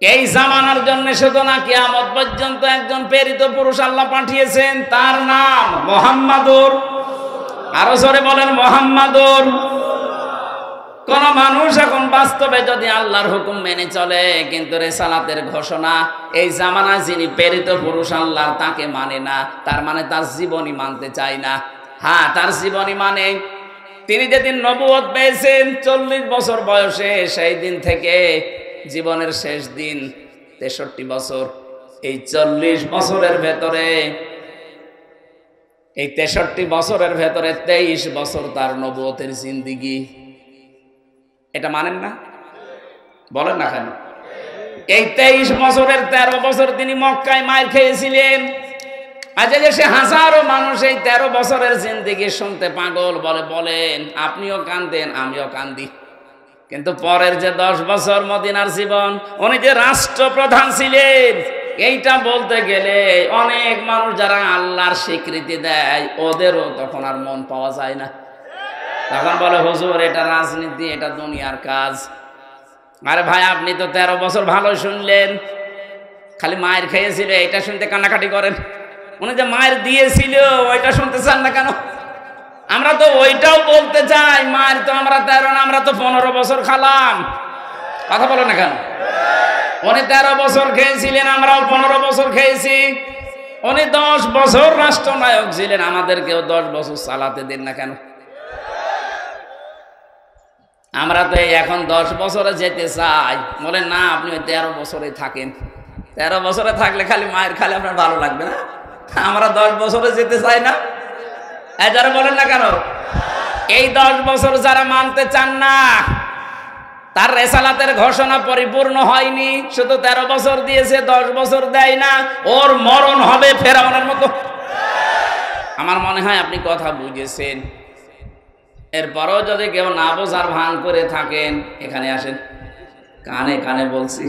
[SPEAKER 1] এই জামানার জন্য শুধু না, কিয়ামত পর্যন্ত একজন প্রেরিত পুরুষ আল্লাহ পাঠিয়েছেন, তার নাম মুহাম্মাদুর। আরো জোরে বলেন মুহাম্মাদুর। কোন মানুষ এখন বাস্তবে যদি আল্লাহর হুকুম মেনে চলে, কিন্তু রিসালাতের ঘোষণা এই জামানায় যিনি প্রেরিত পুরুষ আল্লাহর তাকে মানে না, তার মানে তার জীবনী মানতে চায় না। হ্যাঁ, তার জীবনী মানে তিনি যেদিন নবুয়ত পেয়েছেন 40 বছর বয়সে, সেই দিন থেকে জীবনের শেষ দিন 63 বছর, এই 40 বছরের ভেতরে, এই 63 বছরের ভেতরে 23 বছর তার নবুয়তের জিন্দেগি। এটা মানেন না? বলেন না কেন? এই 23 বছরের 13 বছর তিনি মক্কায় মার খেয়েছিলেন। আজ দেশে হাজারো মানুষ এই 13 বছরের জিন্দেগি শুনতে পাগল। বলেন আপনিও কান্দেন, আমিও কান্দি। কিন্তু পরের যে 10 বছর মদিনার জীবন, উনি যে রাষ্ট্রপ্রধান ছিলেন, এইটা বলতে গেলে অনেক মানুষ যারা আল্লাহর স্বীকৃতি দেয়, ওদেরও তখন আর মন পাওয়া যায় না। তখন বলে হুজুর এটা রাজনীতি, এটা দুনিয়ার কাজ। আরে ভাই, আপনি তো 13 বছর ভালো শুনলেন, খালি মায়ের খেয়েছিল এটা শুনতে কান্নাকাটি করেন। উনি যে মায়ের দিয়েছিল ওইটা শুনতে চান না কেন? আমরা তো ওইটাও বলতে চাই। মায়ের তো আমরা 13 না, আমরা তো 15 বছর খালাম। কথা বলে না কেন? উনি 13 বছর খেয়েছিলেন, আমরাও 15 বছর খেয়েছি। উনি 10 বছর রাষ্ট্রনায়ক ছিলেন, আমাদেরকেও 10 বছর চালাতে দিন না কেন? আমরা তো এখন 10 বছরে যেতে চাই। বলেন না, আপনি ওই 13 বছরে থাকেন। 13 বছরে থাকলে খালি মায়ের খালি আপনার ভালো লাগবে না? আমরা 10 বছরে যেতে চাই না। যারা বলেন না কেন? এই 10 বছর যারা মানতে চান না, তার রেসালাতের ঘোষণা পরিপূর্ণ হয়নি। শুধু 13 বছর দিয়েছে, 10 বছর দেয় না। ওর মরণ হবে ফেরাউনের মতো। আমার মনে হয় আপনি কথা বুঝেছেন। এরপরও যদি কেউ না বোঝার ভান করে থাকেন, এখানে আসেন, কানে কানে বলছি।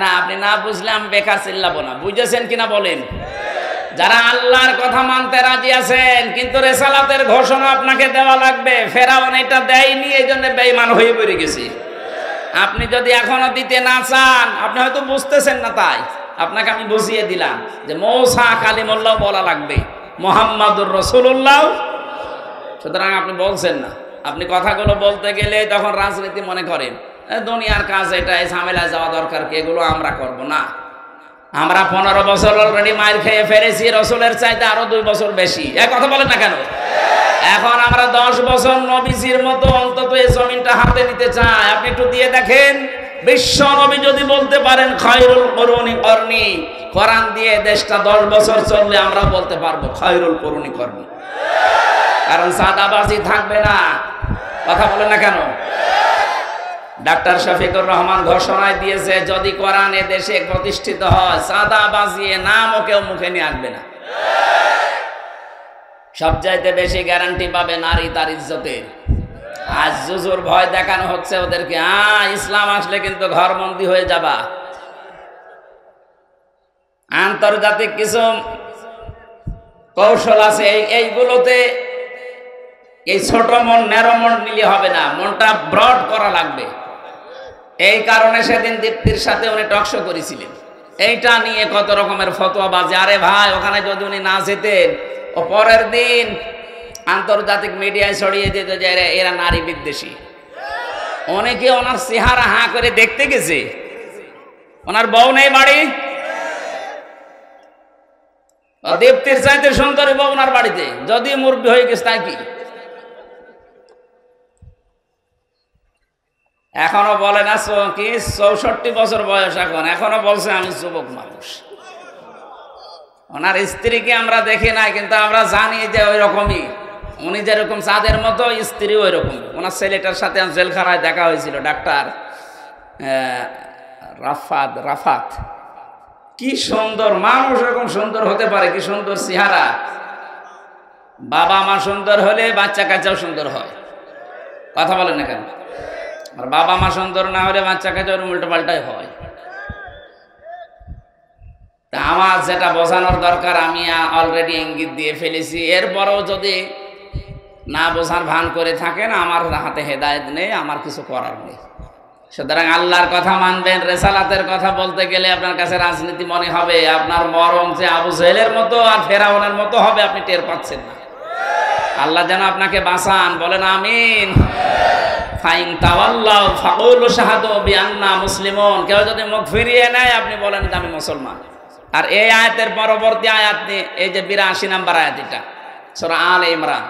[SPEAKER 1] না, আপনি না বুঝলে আমি বেকার চিল্লাবো না। বুঝেছেন কিনা বলেন? যারা আল্লাহর কথা মানতে রাজি আছেন, কিন্তু রেসালাতের ঘোষণা আপনাকে দেওয়া লাগবে। ফেরাউন এটা দেয়নি, এই জন্য বেঈমান হয়ে পড়ে গেছে। আপনি যদি এখনো দিতে না চান, আপনি হয়তো বুঝতেছেন না, তাই আপনাকে আমি বুঝিয়ে দিলাম যে মূসা কালিমুল্লাহ বলা লাগবে, মুহাম্মাদুর রাসূলুল্লাহ। সুতরাং আপনি বলছেন না। আপনি কথাগুলো বলতে গেলে তখন রাজনীতি মনে করেন, দুনিয়ার কাজ এটা, এই ঝামেলায় যাওয়া দরকার কি, এগুলো আমরা করব না। আমরা 15 বছর অলরেডি মার খেয়ে ফেলেছি, রসুলের চাইতে আরো 2 বছর বেশি। এক কথা বলেন না কেন? এখন আমরা 10 বছর নবীজির মতো অন্তত এই জমিনটা হাতে নিতে চাই। আপনি একটু দিয়ে দেখেন, বিশ্ব নবী যদি বলতে পারেন খায়রুল কুরুনি করনি, কোরআন দিয়ে দেশটা 10 বছর চললে আমরা বলতে পারবো খায়রুল কুরুনি করনি। কারণ সাদাবাজি থাকবে না। কথা বলেন না কেন? ডাক্তার শফিকুর রহমান ঘোষণায় দিয়েছে, যদি কোরআন এ দেশে প্রতিষ্ঠিত হয়, সাদাবাজি নামও কেউ মুখে নিয়ে আসবে না। সবচাইতে বেশি গ্যারান্টি পাবে নারী তার ইজ্জতের। আজ জুজুর ভয় দেখানো হচ্ছে ওদেরকে, ইসলাম আসলে কিন্তু ঘরবন্দি হয়ে যাবা। আন্তর্জাতিক কিছু কৌশল আছে, এইগুলোতে এই ছোট মন ন্যারো মন নিলে হবে না, মনটা ব্রড করা লাগবে। এই কারণে সেদিন দীপ্তির সাথে উনি টকশো করেছিলেন, এইটা নিয়ে কত রকমের ফতোয়া বাজে। আরে ভাই, ওখানে যদি উনি না যেতেন, ও পরের দিন আন্তর্জাতিক মিডিয়ায় ছড়িয়ে দিত যে এরা নারী বিদ্বেষী। অনেকে ওনার চেহারা হাঁ করে দেখতে গেছে, ওনার বউ নেই বাড়ি, দীপ্তির চাইতে সুন্দরী বউ ওনার বাড়িতে, যদি মুরব্বী হয়ে গেছে তাই কি। এখনো বলে না কি 64 বছর বয়স, এখনো বলছে আমি যুবক মানুষ। ওনার স্ত্রীকে আমরা দেখি নাই, কিন্তু আমরা জানি যে ওই রকমই, উনি যেরকম চাঁদের মতো, স্ত্রী ওই রকম। ওনার ছেলেটার সাথে জেলখানায় দেখা হয়েছিল, ডাক্তার রাফাত। কি সুন্দর মানুষ, এরকম সুন্দর হতে পারে, কি সুন্দর চেহারা। বাবা মা সুন্দর হলে বাচ্চা কাচ্চাও সুন্দর হয়। কথা বলেন না কেন? আর বাবা মা সুন্দর না হলে বাচ্চা কাচ্চা উল্টো পাল্টাই হয়। তা আমার যেটা বোঝানোর দরকার আমি অলরেডি ইঙ্গিত দিয়ে ফেলেছি। এরপরেও যদি না বোঝার ভান করে থাকেন, আমার হাতে হেদায়েত নেই, আমার কিছু করার নেই। সুতরাং আল্লাহর কথা মানবেন। রেসালাতের কথা বলতে গেলে আপনার কাছে রাজনীতি মনে হবে, আপনার মরণ যে আবু জেহেলের মতো আর ফেরাউনের মতো হবে, আপনি টের পাচ্ছেন না। আল্লাহ যেন আপনাকে বাঁচান, বলেন আমিন। ফাইন তাওয়াল্লাউ ফাকুলু শাহাদু বিআন্না মুসলিমুন। কেউ যদি মুখ ফিরিয়ে নেয়, আপনি বলেন যে আমি মুসলমান। আর এই আয়াতের পরবর্তী আয়াত, এই যে 82 নম্বর আয়াত, এটা সূরা আলে ইমরান,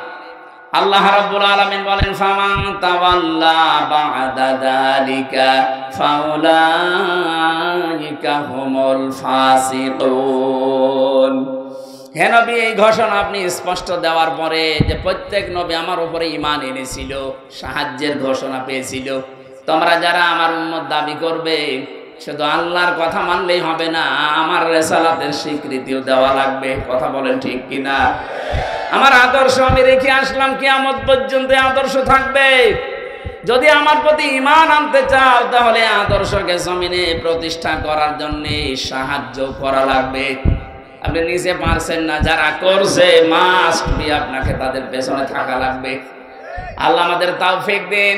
[SPEAKER 1] আল্লাহ রাব্বুল আলামিন বলেন ফামান তাওয়াল্লা বা'দা যালিকা ফাউলাইকা হুমুল ফাসিকুন। হে নবী, এই ঘোষণা আপনি স্পষ্ট দেওয়ার পরে যে প্রত্যেক নবী আমার উপরে ঈমান এনেছিল, সাহায্যের ঘোষণা পেয়েছিল, তোমরা যারা আমার উম্মত দাবি করবে শুধু আল্লাহর কথা মানলেই হবে না, আমার রিসালাতের স্বীকৃতিও দেওয়া লাগবে। কথা বলেন ঠিক কিনা? আমার আদর্শ আমি রেখে আসলাম, কিয়ামত পর্যন্ত আদর্শ থাকবে। যদি আমার প্রতি ঈমান আনতে চাও তাহলে আদর্শকে জমিনে প্রতিষ্ঠা করার জন্য সাহায্য করা লাগবে। আপনি নিজে পারছেন না, যারা করছে মাস্ট বি আপনাকে তাদের পেছনে থাকা লাগবে। আল্লাহ আমাদের তৌফিক দিন।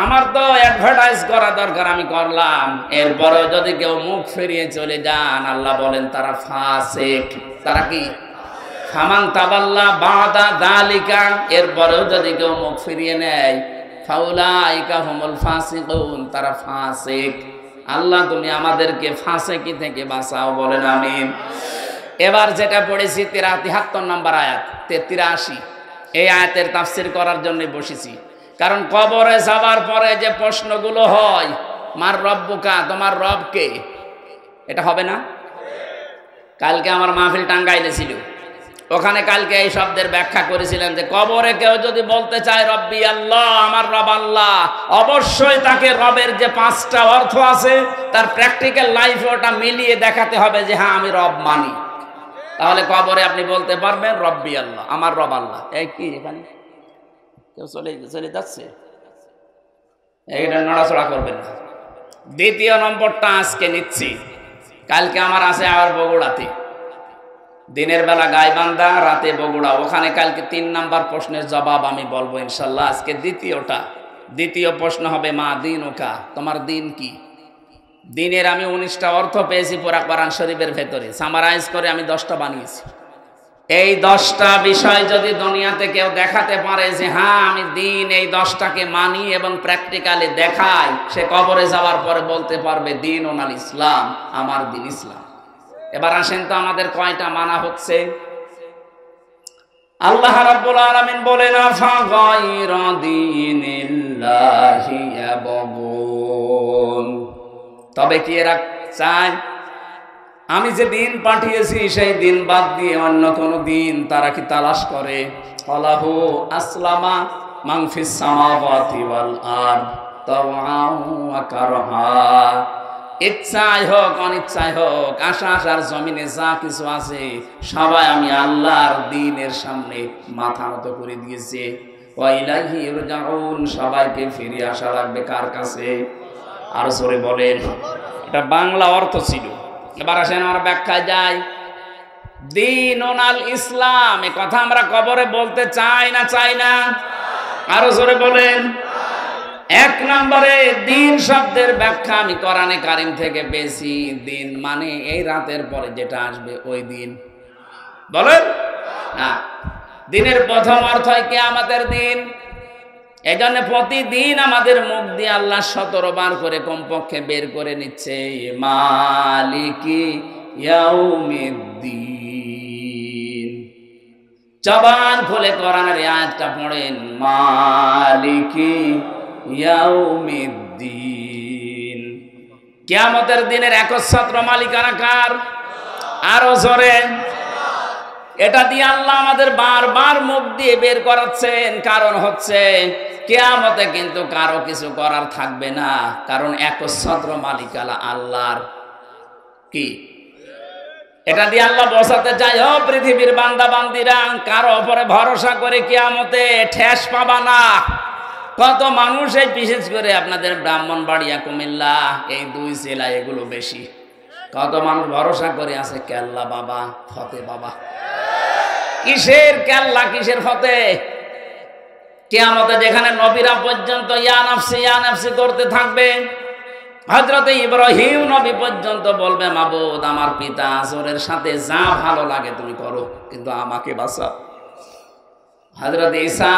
[SPEAKER 1] আমার তো অ্যাডভার্টাইজ করা দরকার, আমি করলাম। এরপরেও যদি কেউ মুখ ফিরিয়ে চলে যান, আল্লাহ বলেন তারা ফাসিক। তারা কি? ফামান তাওয়াল্লা বা'দা যালিকা, এরপরেও যদি কেউ মুখ ফিরিয়ে নেয়, ফাউলাইকা হুমুল ফাসিকুন, তারা ফাসিক। আল্লাহ তুমি আমাদেরকে ফাসিকি থেকে বাঁচাও, বলেন আমিন। এবার যেটা পড়েছি 73 নম্বর আয়াত, 83, এই আয়াতের তাফসীর করার জন্য বসেছি। কারণ কবরে যাবার পরে যে প্রশ্নগুলো হয়, মার রব্বুকা, তোমার রব কে, এটা হবে না? কালকে আমার মাহফিল টাঙ্গাইলে ছিল, ওখানে কালকে এই শব্দের ব্যাখ্যা করেছিলেন যে কবরে কেউ যদি বলতে চায় রব্বি আল্লাহ, আমার রব আল্লাহ, অবশ্যই তাকে রবের যে 5টা অর্থ আছে তার প্র্যাকটিক্যাল লাইফে ওটা মিলিয়ে দেখাতে হবে যে হ্যাঁ আমি রব মানি। তাহলে কবরে আপনি বলতে পারবেন রব্বি আল্লাহ, আমার রব আল্লাহ। এই কি এখানে কেউ চলে যাচ্ছে, এইটা নড়াচড়া করবেন না। দ্বিতীয় নম্বরটা আজকে নিচ্ছি, কালকে আমার আছে আবার বগুড়াতে, দিনের বেলা গাইবান্ধা, রাতে বগুড়া। ওখানে কালকে 3 নাম্বার প্রশ্নের জবাব আমি বলবো ইনশাল্লাহ। আজকে দ্বিতীয় প্রশ্ন হবে মা দীনুকা, তোমার দিন কি? দিনের আমি 19টা অর্থ পেয়েছি পুরা কোরআন শরীফের ভেতরে, সামারাইজ করে আমি 10টা বানিয়েছি। এই 10টা বিষয় যদি দুনিয়াতে কেউ দেখাতে পারে যে হ্যাঁ আমি দিন এই 10টাকে মানি এবং প্র্যাকটিক্যালি দেখাই, সে কবরে যাওয়ার পরে বলতে পারবে দীনুল ইসলাম, আমার দিন ইসলাম। এবার আসেন তো আমাদের কয়টা মানা হচ্ছে? আল্লাহ রাব্বুল আলামিন বলেন আফা গায়রা দীনিল্লাহি ইয়াবগুন, তবে কি এরা চায় আমি যে দিন পাঠিয়েছি সেই দিন বাদ দিয়ে অন্য কোন দিন তারা কি তালাশ করে? আলাহু আসলামা মান ফিস সামাওয়াতি ওয়াল আরদ তাওআন ওয়া কারহা, ইচ্ছাই হোক অনিচ্ছাই হোক, আকাশের জমিনে যা কিছু আছে সবাই আমি আল্লাহর দ্বীনের সামনে মাথা নত করে দিয়েছে। ওয়া ইলাইহি ইরজাউন, সবাইকে ফিরে আসা লাগবে কার কাছে? আর জোরে বলেন। এটা বাংলা অর্থ ছিল। এবার আসেন আমরা ব্যাখ্যায় যাই। দীনুল ইসলাম, এ কথা আমরা কবরে বলতে চাই না চাই না? আরো জোরে বলেন। 1 নম্বরে দিন শব্দের ব্যাখ্যা আমি কোরআনে কারীম থেকে পেয়েছি। দিন মানে এই রাতের পরে যেটা আসবে ওই দিন। বলেন না, দিনের প্রথম অর্থ হয় কিয়ামতের দিন। এই জন্য প্রতিদিন আমাদের মুখ দিয়ে আল্লাহ 17 বার করে কমপক্ষে বের করে নিচ্ছে মালিকি ইয়াউমিদ্দিন। জবান খুলে কোরআনের আয়াতটা পড়েন, মালিকি ইয়াউমিদ্দিন। কিয়ামতের দিনের একচ্ছত্র মালিকানা কার? আরো জোরে। এটা দিয়ে আল্লাহ আমাদের বারবার মুখ দিয়ে বের করাচ্ছেন, কারণ হচ্ছে কিয়ামতে কিন্তু কারো কিছু করার থাকবে না, কারণ একচ্ছত্র মালিকানা আল্লাহর। কি এটা দিয়ে আল্লাহ বোঝাতে চাই, ও পৃথিবীর বান্দা বান্দিরা, কারো উপরে ভরসা করে কিয়ামতে ঠেস পাবা না। কত মানুষ, এই বিশেষ করে আপনাদের ব্রাহ্মণবাড়িয়া, কুমিল্লা, এই 2 জেলা এগুলো বেশি, কত মানুষ ভরসা করে আছে কেল্লা বাবা, ফতে বাবা। কিসের কেল্লা, কিসের ফতে? কিয়ামতে যেখানে নবীরা পর্যন্ত ইয়া নাফসি করতে থাকবে, হযরতে ইব্রাহিম নবী পর্যন্ত বলবে মাবুদ আমার পিতা আজরের সাথে যা ভালো লাগে তুমি করো, কিন্তু আমাকে বাঁচাও। হযরতে ঈসা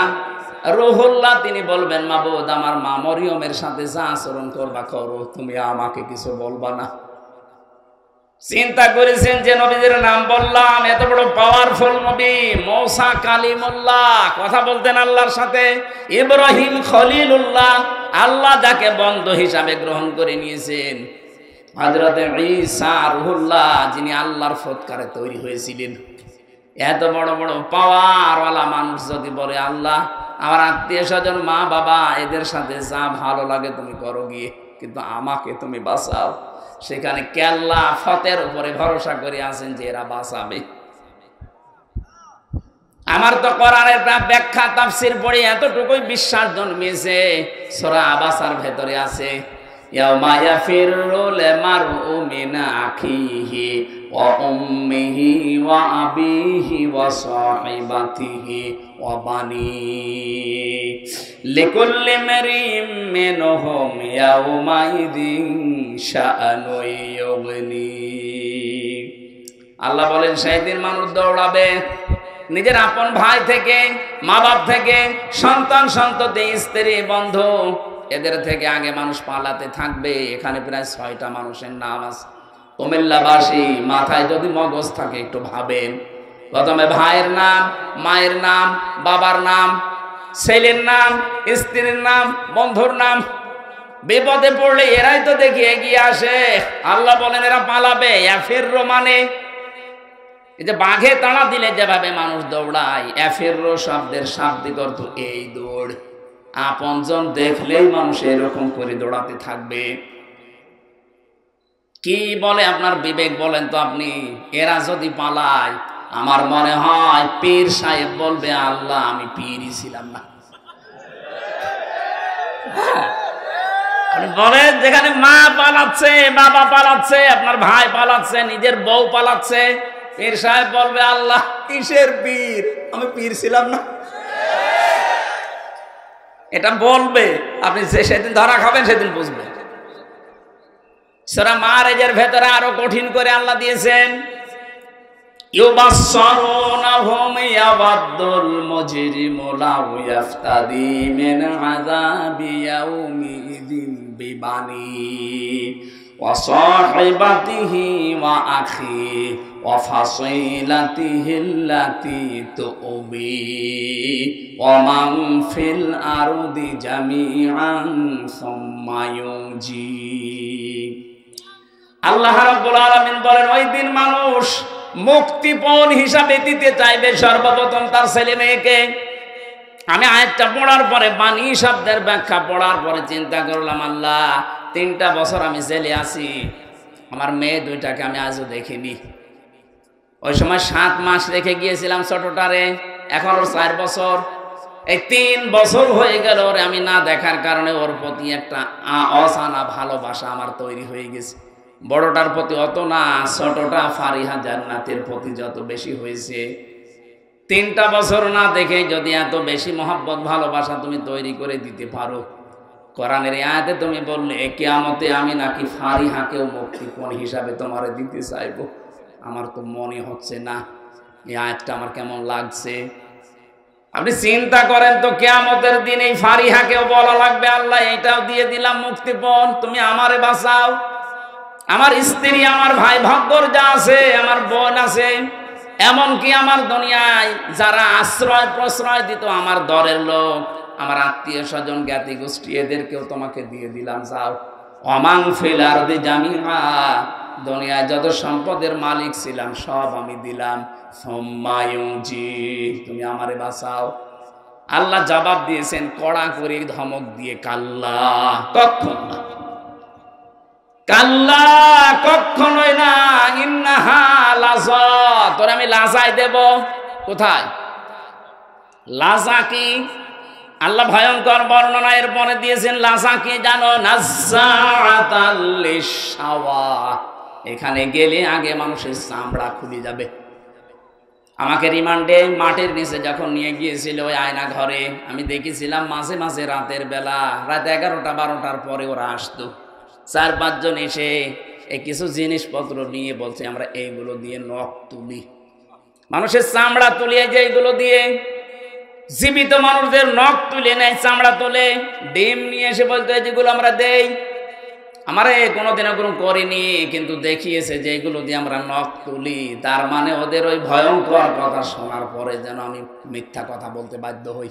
[SPEAKER 1] রুহুল্লাহ তিনি বলবেন মাবুদ আমার মা মরিয়মের সাথে যা আচরণ করবা করো, তুমি আমাকে কিছু বলবা না। চিন্তা করেছেন যে নবীদের নাম বললাম, এত বড় পাওয়ারফুল নবী মূসা কালিমুল্লাহ, কথা বলতেন আল্লাহর সাথে। ইব্রাহিম খলিলুল্লাহ, আল্লাহ যাকে বন্ধু হিসাবে গ্রহণ করে নিয়েছেন। হযরতে ঈসা রুহুল্লাহ, যিনি আল্লাহর ফৎকারে তৈরি হয়েছিলেন। এত বড় বড় পাওয়ারওয়ালা মানুষ যদি বলে আল্লাহ আমার আত্মীয় স্বজন মা বাবা এদের সাথে যা ভালো লাগে তুমি করো গিয়ে, কিন্তু আমাকে তুমি বাঁচাও, সেখানে কেল্লা ফতের উপরে ভরসা করে আছেন যে এরা বাঁচাবে। আমার তো কোরআনের ব্যাখ্যা তাফসীর পড়ে এতটুকুই বিশ্বাস জন্মেছে। সূরা আবাসার ভেতরে আছে ইয়াউমা ইয়াফিরুল মারউ মিন আখিহি ওয়া উম্মিহি ওয়া আবিহি ওয়া সাহিবাতিহি ওয়া বানিহি লিকুল্লি মারিম মিনহুম ইয়াউমাইদিন শাআনু ইউগনি। আল্লাহ বলেন সেদিন মানুষ দৌড়াবে নিজের আপন ভাই থেকে, মা বাপ থেকে, সন্তান সন্ততি, স্ত্রী বন্ধু, এদের থেকে আগে মানুষ পালাতে থাকবে। এখানে প্রায় 6টা মানুষের নাম আছে। কুমিল্লাবাসী মাথায় যদি মগজ থাকে একটু ভাবেন। প্রথমে ভাইয়ের নাম, মায়ের নাম, বাবার নাম, ছেলের নাম, স্ত্রীর নাম, বন্ধুর নাম। বিপদে পড়লে এরাই তো দেখি এগিয়ে আসে। আল্লাহ বলেন এরা পালাবে। এফিররো মানে এই যে বাঘে তাড়া দিলে যেভাবে মানুষ দৌড়ায়, এফিররো শব্দের শাব্দিক অর্থ এই দৌড়। আপনজন দেখলেই মানুষ এরকম করে দৌড়াতে থাকবে। কি বলে আপনার বিবেক বলেন তো আপনি? এরা যদি পালায়, আমার মনে হয় পীর সাহেব বলবে আল্লাহ আমি পীরই ছিলাম না। বলেন যেখানে মা পালাচ্ছে, বাবা পালাচ্ছে, আপনার ভাই পালাচ্ছে, নিজের বউ পালাচ্ছে, পীর সাহেব বলবে আল্লাহ কিসের পীর, আমি পীর ছিলাম না। এটা বলবে। আপনি সেদিন ধরা খাবেন, সেদিন বুঝবেন। সূরা মাআরিজের ভেতরে আরো কঠিন করে আল্লাহ দিয়েছেন ইউবাসসারুনাহুম ইয়াওয়াদ্দুল মুজরিমু লাউ ইয়াফতাদি মিন আযাবি ইয়াউমিযিন বিবানি ওয়া সাহিবাতিহি ওয়া আখি ওয়া ফাসিলাতিহি আল্লাতী তুবি ওয়া মান ফিল আরদি জামিআন সুম্মা ইউজি। আল্লাহ রাব্বুল আলামিন বলেন ওই দিন মানুষ মুক্তিপণ হিসাবে দিতে চাইবে সর্বপ্রথম তার ছেলে মেয়েকে। আমি আয়াতটা পড়ার পরে বাণী শব্দের ব্যাখ্যা পড়ার পরে চিন্তা করলাম আল্লাহ 3টা বছর আমি জেলে আছি, আমার মেয়ে 2টাকে আমি আজও দেখিনি। ওই সময় 7 মাস রেখে গিয়েছিলাম ছোটটারে, এখন ওর 4 বছর। এই 3 বছর হয়ে গেল ওরে আমি না দেখার কারণে ওর প্রতি একটা অজানা ভালোবাসা আমার তৈরি হয়ে গেছে। বড়টার প্রতি অত না, ছোটটা ফারিহা জান্নাতের প্রতি যত বেশি হয়েছে। 3টা বছর না দেখে যদি এত বেশি মহব্বত ভালোবাসা তুমি তৈরি করে দিতে পারো, কোরআনের আয়াতে তুমি বললে কিয়ামতে আমি নাকি ফারিহাকেও মুক্তিপণ হিসাবে তোমারে দিতে চাইবো। আমার তো মনে হচ্ছে না, এই আয়াতটা আমার কেমন লাগছে। আপনি চিন্তা করেন তো, কিয়ামতের দিন এই ফারিহাকেও বলা লাগবে আল্লাহ এটাও দিয়ে দিলাম মুক্তিপণ, তুমি আমারে বাঁচাও। আমার স্ত্রী, আমার ভাই ভাগ্যর যা আছে, আমার বোন আছে, এমনকি আমার দুনিয়ায় যারা আশ্রয় প্রশ্রয় দিত, আমার দরের লোক, আমার আত্মীয় স্বজন, জ্ঞাতি গোষ্ঠী, এদেরকেও তোমাকে দিয়ে দিলাম, যাও। অমাং ফিল আরদি জামিআ, দুনিয়ায় যত সম্পদের মালিক ছিলাম সব আমি দিলাম। সুম্মা ইউজি, তুমি আমারে বাঁচাও। আল্লাহ জবাব দিয়েছেন কড়া করে ধমক দিয়ে, কাল্লা, কখনো না, কাল্লা, কখনোই না, ইন্নাহা লাযা, তোর আমি লাজায় দেব। কোথায় লাজা? কি আল্লাহ ভয়ঙ্কর বর্ণনা এর পরে দিয়েছেন। লাজা কি জানো? নাযাআতাল লিশাওয়া, এখানে গেলে আগে মানুষের চামড়া খুলে যাবে। আমাকে রিমান্ডে মাটির নিচে যখন নিয়ে গিয়েছিল ওই আয়না ঘরে, আমি দেখেছিলাম মাঝে মাঝে রাতের বেলা, রাত 11টা 12টার পরে ওরা আসতো, 4-5 জন এসে এই কিছু জিনিসপত্র নিয়ে বলছে আমরা এইগুলো দিয়ে নখ তুলি, মানুষের চামড়া তুলিয়ে, যে এইগুলো দিয়ে জীবিত মানুষদের নখ তুলে নেয়, চামড়া তোলে। ডিম নিয়ে এসে বলতো যেগুলো আমরা দেই। আমারে কোনোদিন ওগুলো করিনি, কিন্তু দেখিয়েছে যে এগুলো দিয়ে আমরা নখ তুলি, তার মানে ওদের ওই ভয়ঙ্কর কথা শোনার পরে যেন আমি মিথ্যা কথা বলতে বাধ্য হই।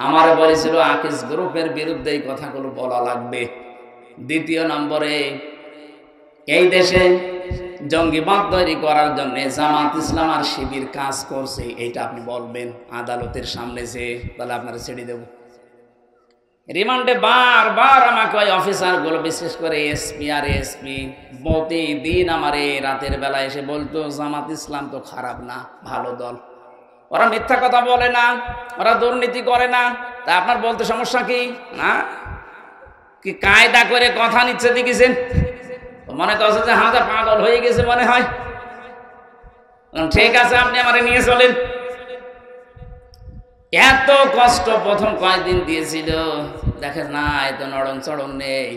[SPEAKER 1] আমারে বলেছিল আকিস গ্রুপের বিরুদ্ধে এই কথাগুলো বলা লাগবে। দ্বিতীয় নম্বরে, এই দেশে জঙ্গিবাদ তৈরি করার জন্য জামাত ইসলাম আর শিবির কাজ করছে, এইটা আপনি বলবেন আদালতের সামনে, যে তাহলে আপনারা ছেড়ে দেব। রিমান্ডে বারবার আমাকে ওই অফিসারগুলো, বিশেষ করে এসপি আর এসপি, প্রতিদিন আমার রাতের বেলা এসে বলতো জামাত ইসলাম তো খারাপ না, ভালো দল, ওরা মিথ্যা কথা বলে না, ওরা দুর্নীতি করে না, তা আপনার বলতে সমস্যা কি? না কি কায়দা করে কথা নিচ্ছে দেখেছেন? মনে করছে যে হাজার পাগল হয়ে গেছে মনে হয়। ঠিক আছে, আপনি আমারে নিয়ে চলেন। এত কষ্ট প্রথম কয়েকদিন দিয়েছিল, দেখেন না এত নড়ন চড়ন নেই।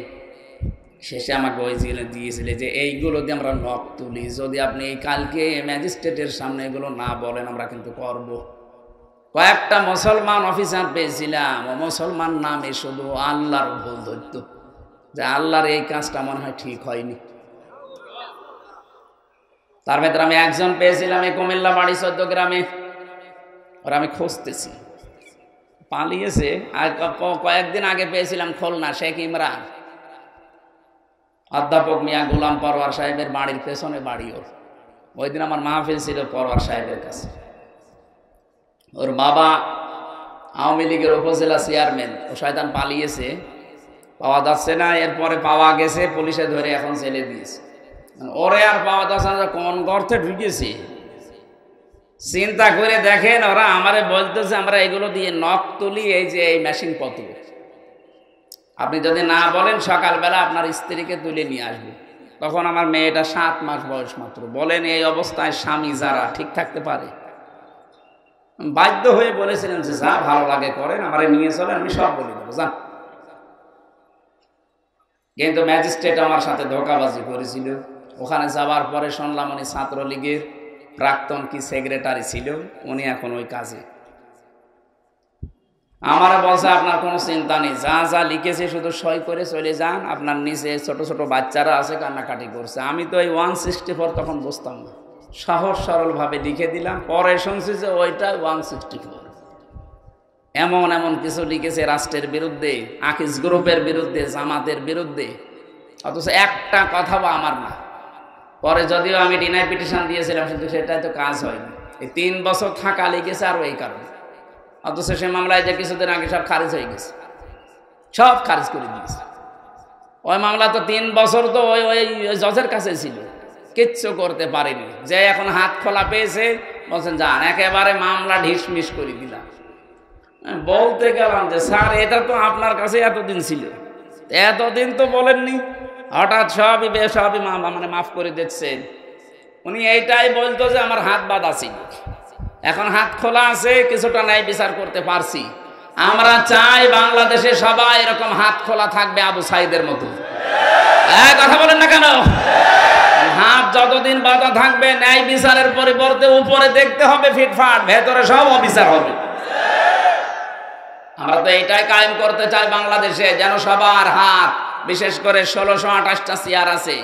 [SPEAKER 1] শেষে আমাকে ওই দিয়েছিল যে এইগুলো দিয়ে আমরা নখ তুলি, যদি আপনি কালকে ম্যাজিস্ট্রেটের সামনে এগুলো না বলেন আমরা কিন্তু করব। কয়েকটা মুসলমান অফিসার পেয়েছিলাম, ও মুসলমান নামে শুধু আল্লাহর ভুল ধরত, যে আল্লাহর এই কাজটা মনে হয় ঠিক হয়নি। তার ভেতরে আমি একজন পেয়েছিলাম এই কুমিল্লা বাড়ি 14 গ্রামে, ওরা আমি খুঁজতেছি, পালিয়েছে। আর কয়েকদিন আগে পেয়েছিলাম খুলনা শেখ ইমরান, অধ্যাপক মিয়া গোলাম পরওয়ার সাহেবের বাড়ির পেছনে বাড়ি ওর। ওই দিন আমার মাহফিল ছিল পরওয়ার সাহেবের কাছে। ওর বাবা আওয়ামী লীগের উপজেলা চেয়ারম্যান, ও শয়তান পালিয়েছে, পাওয়া যাচ্ছে না। এরপরে পাওয়া গেছে, পুলিশে ধরে এখন জেলে দিয়েছে। ওরে আর পাওয়া যাচ্ছে না, কোন গর্তে ঢুকেছে চিন্তা করে দেখেন। ওরা আমারে বলতেছে আমরা এগুলো দিয়ে নখ তুলি, এই যে এই মেশিন পত্র, আপনি যদি না বলেন সকালবেলা আপনার স্ত্রীকে তুলে নিয়ে আসবে। তখন আমার মেয়েটা 7 মাস বয়স মাত্র। বলেন এই অবস্থায় স্বামী যারা ঠিক থাকতে পারে? বাধ্য হয়ে বলেছিলেন যে যা ভালো লাগে করেন, আমারে নিয়ে চলেন, আমি সব বলে দেবো, যান। কিন্তু ম্যাজিস্ট্রেট আমার সাথে ধোঁকাবাজি করেছিল। ওখানে যাওয়ার পরে শুনলাম উনি ছাত্রলীগের প্রাক্তন কি সেক্রেটারি ছিল, উনি এখন ওই কাজে। আমারা বলছে আপনার কোনো চিন্তা নেই, যা যা লিখেছে শুধু সই করে চলে যান, আপনার নিচে ছোট ছোট বাচ্চারা আছে কান্নাকাটি করছে। আমি তো এই 164 তখন বুঝতাম না, সহজ সরলভাবে লিখে দিলাম। পরে শুনছি যে ওইটা 164। এমন এমন কিছু লিখেছে রাষ্ট্রের বিরুদ্ধে, আকিস গ্রুপের বিরুদ্ধে, জামাতের বিরুদ্ধে, অথচ একটা কথাও আমার না। পরে যদিও আমি ডিনাই পিটিশন দিয়েছিলাম, কিন্তু সেটাই তো কাজ হয়নি। এই 3 বছর থাকা লিখেছে আর এই কারণে। অথচ সে মামলায় যে কিছুদিন আগে সব খারিজ হয়ে গেছে, সব খারিজ করে দিয়েছে। ওই মামলা তো 3 বছর তো ওই ওই জজের কাছে ছিল, কিচ্ছু করতে পারেনি। যে এখন হাত খোলা পেয়েছে বলছেন যান, একেবারে মামলা ঢিসমিস করে দিলাম। বলতে গেলাম যে স্যার এটা তো আপনার কাছে এতদিন ছিল, এতদিন তো বলেননি, হঠাৎ সবই মানে মাফ করে দিচ্ছেন। উনি এইটাই বলতো যে আমার হাত বাঁধা ছিল, এখন হাত খোলা আছে, কিছুটা ন্যায় বিচার করতে পারছি। আমরা চাই বাংলাদেশে সবাই এরকম হাত খোলা থাকবে আবু সাইদের মতো। কথা বলেন না কেন? হাত যতদিন বাঁধা থাকবে, ন্যায় বিচারের পরিবর্তে উপরে দেখতে হবে ফিটফাট, ভেতরে সব অবিচার হবে। আমরা তো এইটাই কায়েম করতে চাই বাংলাদেশে, যেন সবার হাত, বিশেষ করে 1628টা চেয়ার আছে,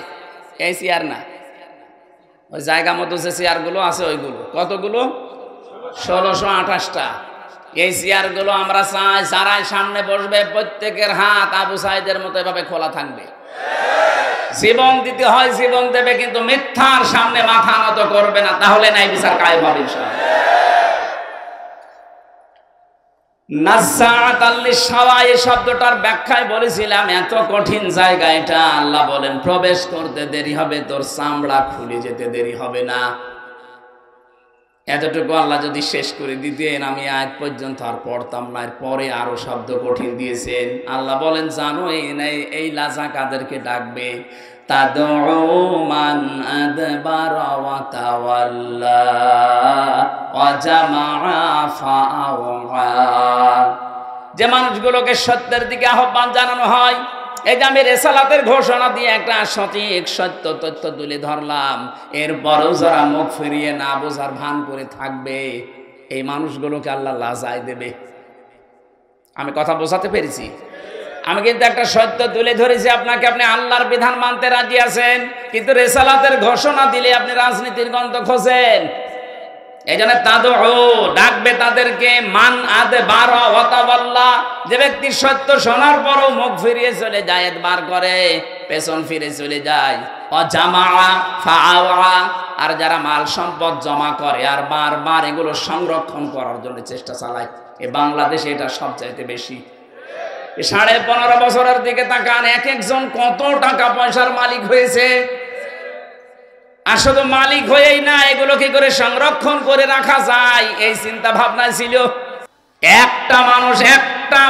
[SPEAKER 1] এই চেয়ার না, ওই জায়গা মতো যে চেয়ারগুলো আছে ওইগুলো, কতগুলো? 1628টা। এই চেয়ারগুলো আমরা চাই যারাই সামনে বসবে প্রত্যেকের হাত আবু সাইদের মতো এভাবে খোলা থাকবে। জীবন দিতে হয় জীবন দেবে, কিন্তু মিথ্যার সামনে মাথা নত করবে না, তাহলে ন্যায় বিচার কায়েম হবে ইনশাআল্লাহ। নাজ্জাআত লিশ-শাওয়া এই শব্দটার ব্যাখ্যায় বলেছিলাম এত কঠিন জায়গা এটা। আল্লাহ বলেন প্রবেশ করতে দেরি হবে, তোর চামড়া খুলে যেতে দেরি হবে না। এতটুকু আল্লাহ যদি শেষ করে দিতেন, আমি আজ পর্যন্ত আর পড়তাম না। পরে আরো শব্দ কঠিন দিয়েছেন। আল্লাহ বলেন জানো এই লাজা কাদেরকে ডাকবে? তাদউ মান আদবারা ওয়া তাওয়াল্লা ওয়া জামাআ ফাআওয়া। যে মানুষগুলোকে সত্যের দিকে আহ্বান জানানো হয়, এই যে আমি রেসালাতের ঘোষণা দিয়ে একটা সঠিক সত্য তথ্য তুলে ধরলাম, এরপরেও যারা মুখ ফিরিয়ে না বোঝার ভান করে থাকবে, এই মানুষগুলোকে আল্লাহ লাজায় দেবে। আমি কথা বোঝাতে পেরেছি? আমি কিন্তু একটা সত্য তুলে ধরেছি আপনাকে, আপনি আল্লাহর বিধান মানতে রাজি আছেন, কিন্তু রিসালাতের ঘোষণা দিলে আপনি রাজনীতির গন্ধ খোঁজেন। এই জন্য ডাকবে তাদেরকে, মান আদে বার ওয়াতাওয়াল্লা, যে ব্যক্তি সত্য শোনার পরও মুখ ফিরিয়ে চলে যায়, এতবার করে পেছন ফিরে চলে যায়, অজামা ফাআওয়া, আর যারা মাল সম্পদ জমা করে আর বারবার এগুলো সংরক্ষণ করার জন্য চেষ্টা চালায়, এই বাংলাদেশে এটা সবচাইতে বেশি। 15.5 বছরের দিকে তাকান, এক একজন কত টাকা পয়সার মালিক হয়েছে। আর শুধু মালিক হয়েই না, এগুলো কি করে সংরক্ষণ করে রাখা যায় এই চিন্তা ভাবনা ছিল। একটা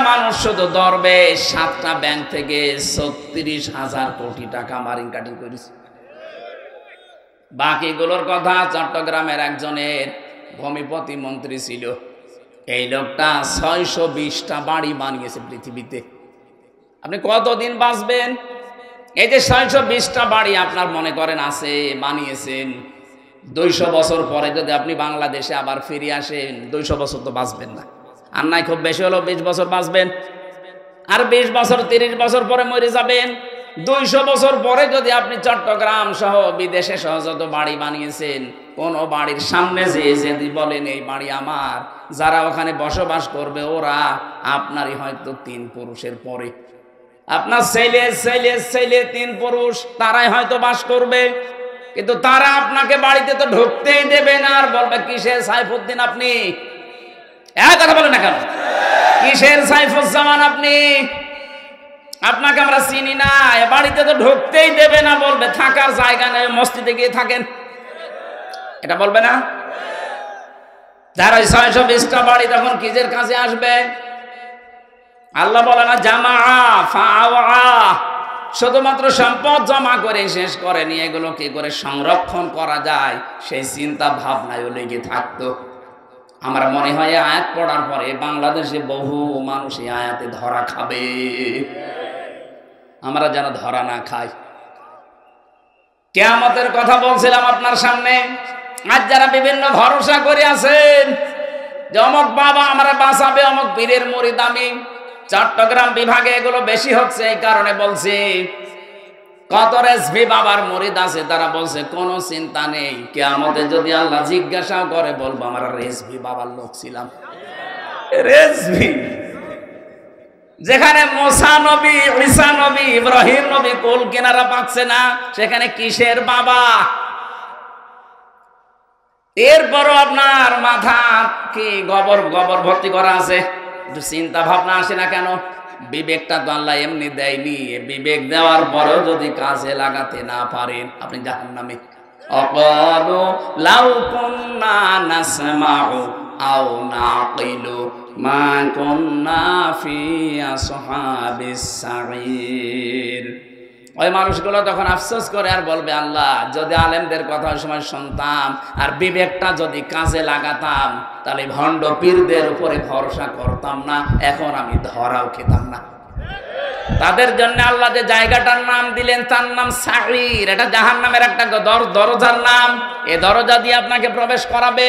[SPEAKER 1] মানুষ শুধু ধরবে 7টা ব্যাংক থেকে 36,000 কোটি টাকা মারিং কাটিং করেছে। বাকিগুলোর কথা চট্টগ্রামের একজনের ভূমিপতি মন্ত্রী ছিল, এই লোকটা 620টা বাড়ি বানিয়েছে পৃথিবীতে। আপনি কতদিন বাঁচবেন? এই যে 620টা বাড়ি আপনার মনে করেন আছে, বানিয়েছেন, 200 বছর পরে যদি আপনি বাংলাদেশে আবার ফিরে আসেন, 200 বছর তো বাঁচবেন না, আর নাই খুব বেশি হলো 20 বছর বাঁচবেন, আর 20 বছর 30 বছর পরে মরে যাবেন। 200 বছর পরে যদি আপনি চট্টগ্রাম সহ বিদেশে সহ যত বাড়ি বানিয়েছেন, কোন বাড়ির সামনে যদি বলেন এই বাড়ি আমার, যারা ওখানে বসবাস করবে ওরা আপনারই হয়তো 3 পুরুষের পরে, আপনার ছেলে 3 পুরুষ, তারাই হয়তো বাস করবে, কিন্তু তারা আপনাকে বাড়িতে তো ঢুকতেই দেবে না, আর বলবে কিসের সাইফুদ্দিন আপনি, কথা বলেন না কেন, কিসের সাইফুজ্জামান আপনি, আপনাকে আমরা চিনি না, বাড়িতে তো ঢুকতেই দেবে না, বলবে থাকার জায়গা নেই, মসজিদে গিয়ে থাকেন, এটা বলবে না। যার ওই 620টা বাড়ি তখন কিসের কাছে আসবে? আল্লাহ বলে না জামা ফাআওয়া, শুধুমাত্র সম্পদ জমা করে শেষ করেনি, এগুলো কি করে সংরক্ষণ করা যায় সেই চিন্তা ভাবনায় লেগে থাকতো। আমার মনে হয় আয়াত পড়ার পরে বাংলাদেশে বহু মানুষ এই আয়াতে ধরা খাবে, আমরা যেন ধরা না খাই। কিয়ামতের কথা বলছিলাম আপনার সামনে। আজ যারা বিভিন্ন ভরসা করে আছেন যে অমুক বাবা আমরা বাঁচাবে, অমুক পীরের মুরিদ আমি, চট্টগ্রাম বিভাগে এগুলো বেশি হচ্ছে, এই কারণে বলছি। কত রেজভি বাবার মুরিদ আছে, তারা বলছে কোনো চিন্তা নেই, কিয়ামতে যদি আল্লাহ জিজ্ঞাসা করে বলবো আমরা রেজভি বাবার লোক ছিলাম। রেজভি, যেখানে মুসা নবী, ঈসা নবী, ইব্রাহিম নবী কুল কিনারা পাচ্ছে না, সেখানে কিসের বাবা? এরপরও আপনার মাথা কি গোবর ভর্তি করা আছে? একটু চিন্তা ভাবনা আসে না কেন? বিবেকটা তো আল্লাহ এমনি দেয়নি, বিবেক দেওয়ার পরেও যদি কাজে লাগাতে না পারেন আপনি জাহান্নামে। অকালু লাউ কুন্না নাসমাউ আও নাকিলু মা কুন্না ফি আসহাবিস সাঈর। ওই মানুষগুলো তখন আফসোস করে আর বলবে আল্লাহ যদি আলেমদের কথা ওই সময় শুনতাম আর বিবেকটা যদি কাজে লাগাতাম, তাহলে ভণ্ড পীরদের উপরে ভরসা করতাম না, এখন আমি ধরাও খেতাম না। তাদের জন্য আল্লাহ যে জায়গাটার নাম দিলেন তার নাম সাঈর, এটা জাহান্নামের একটা দরজার নাম। এই দরজা দিয়ে আপনাকে প্রবেশ করাবে।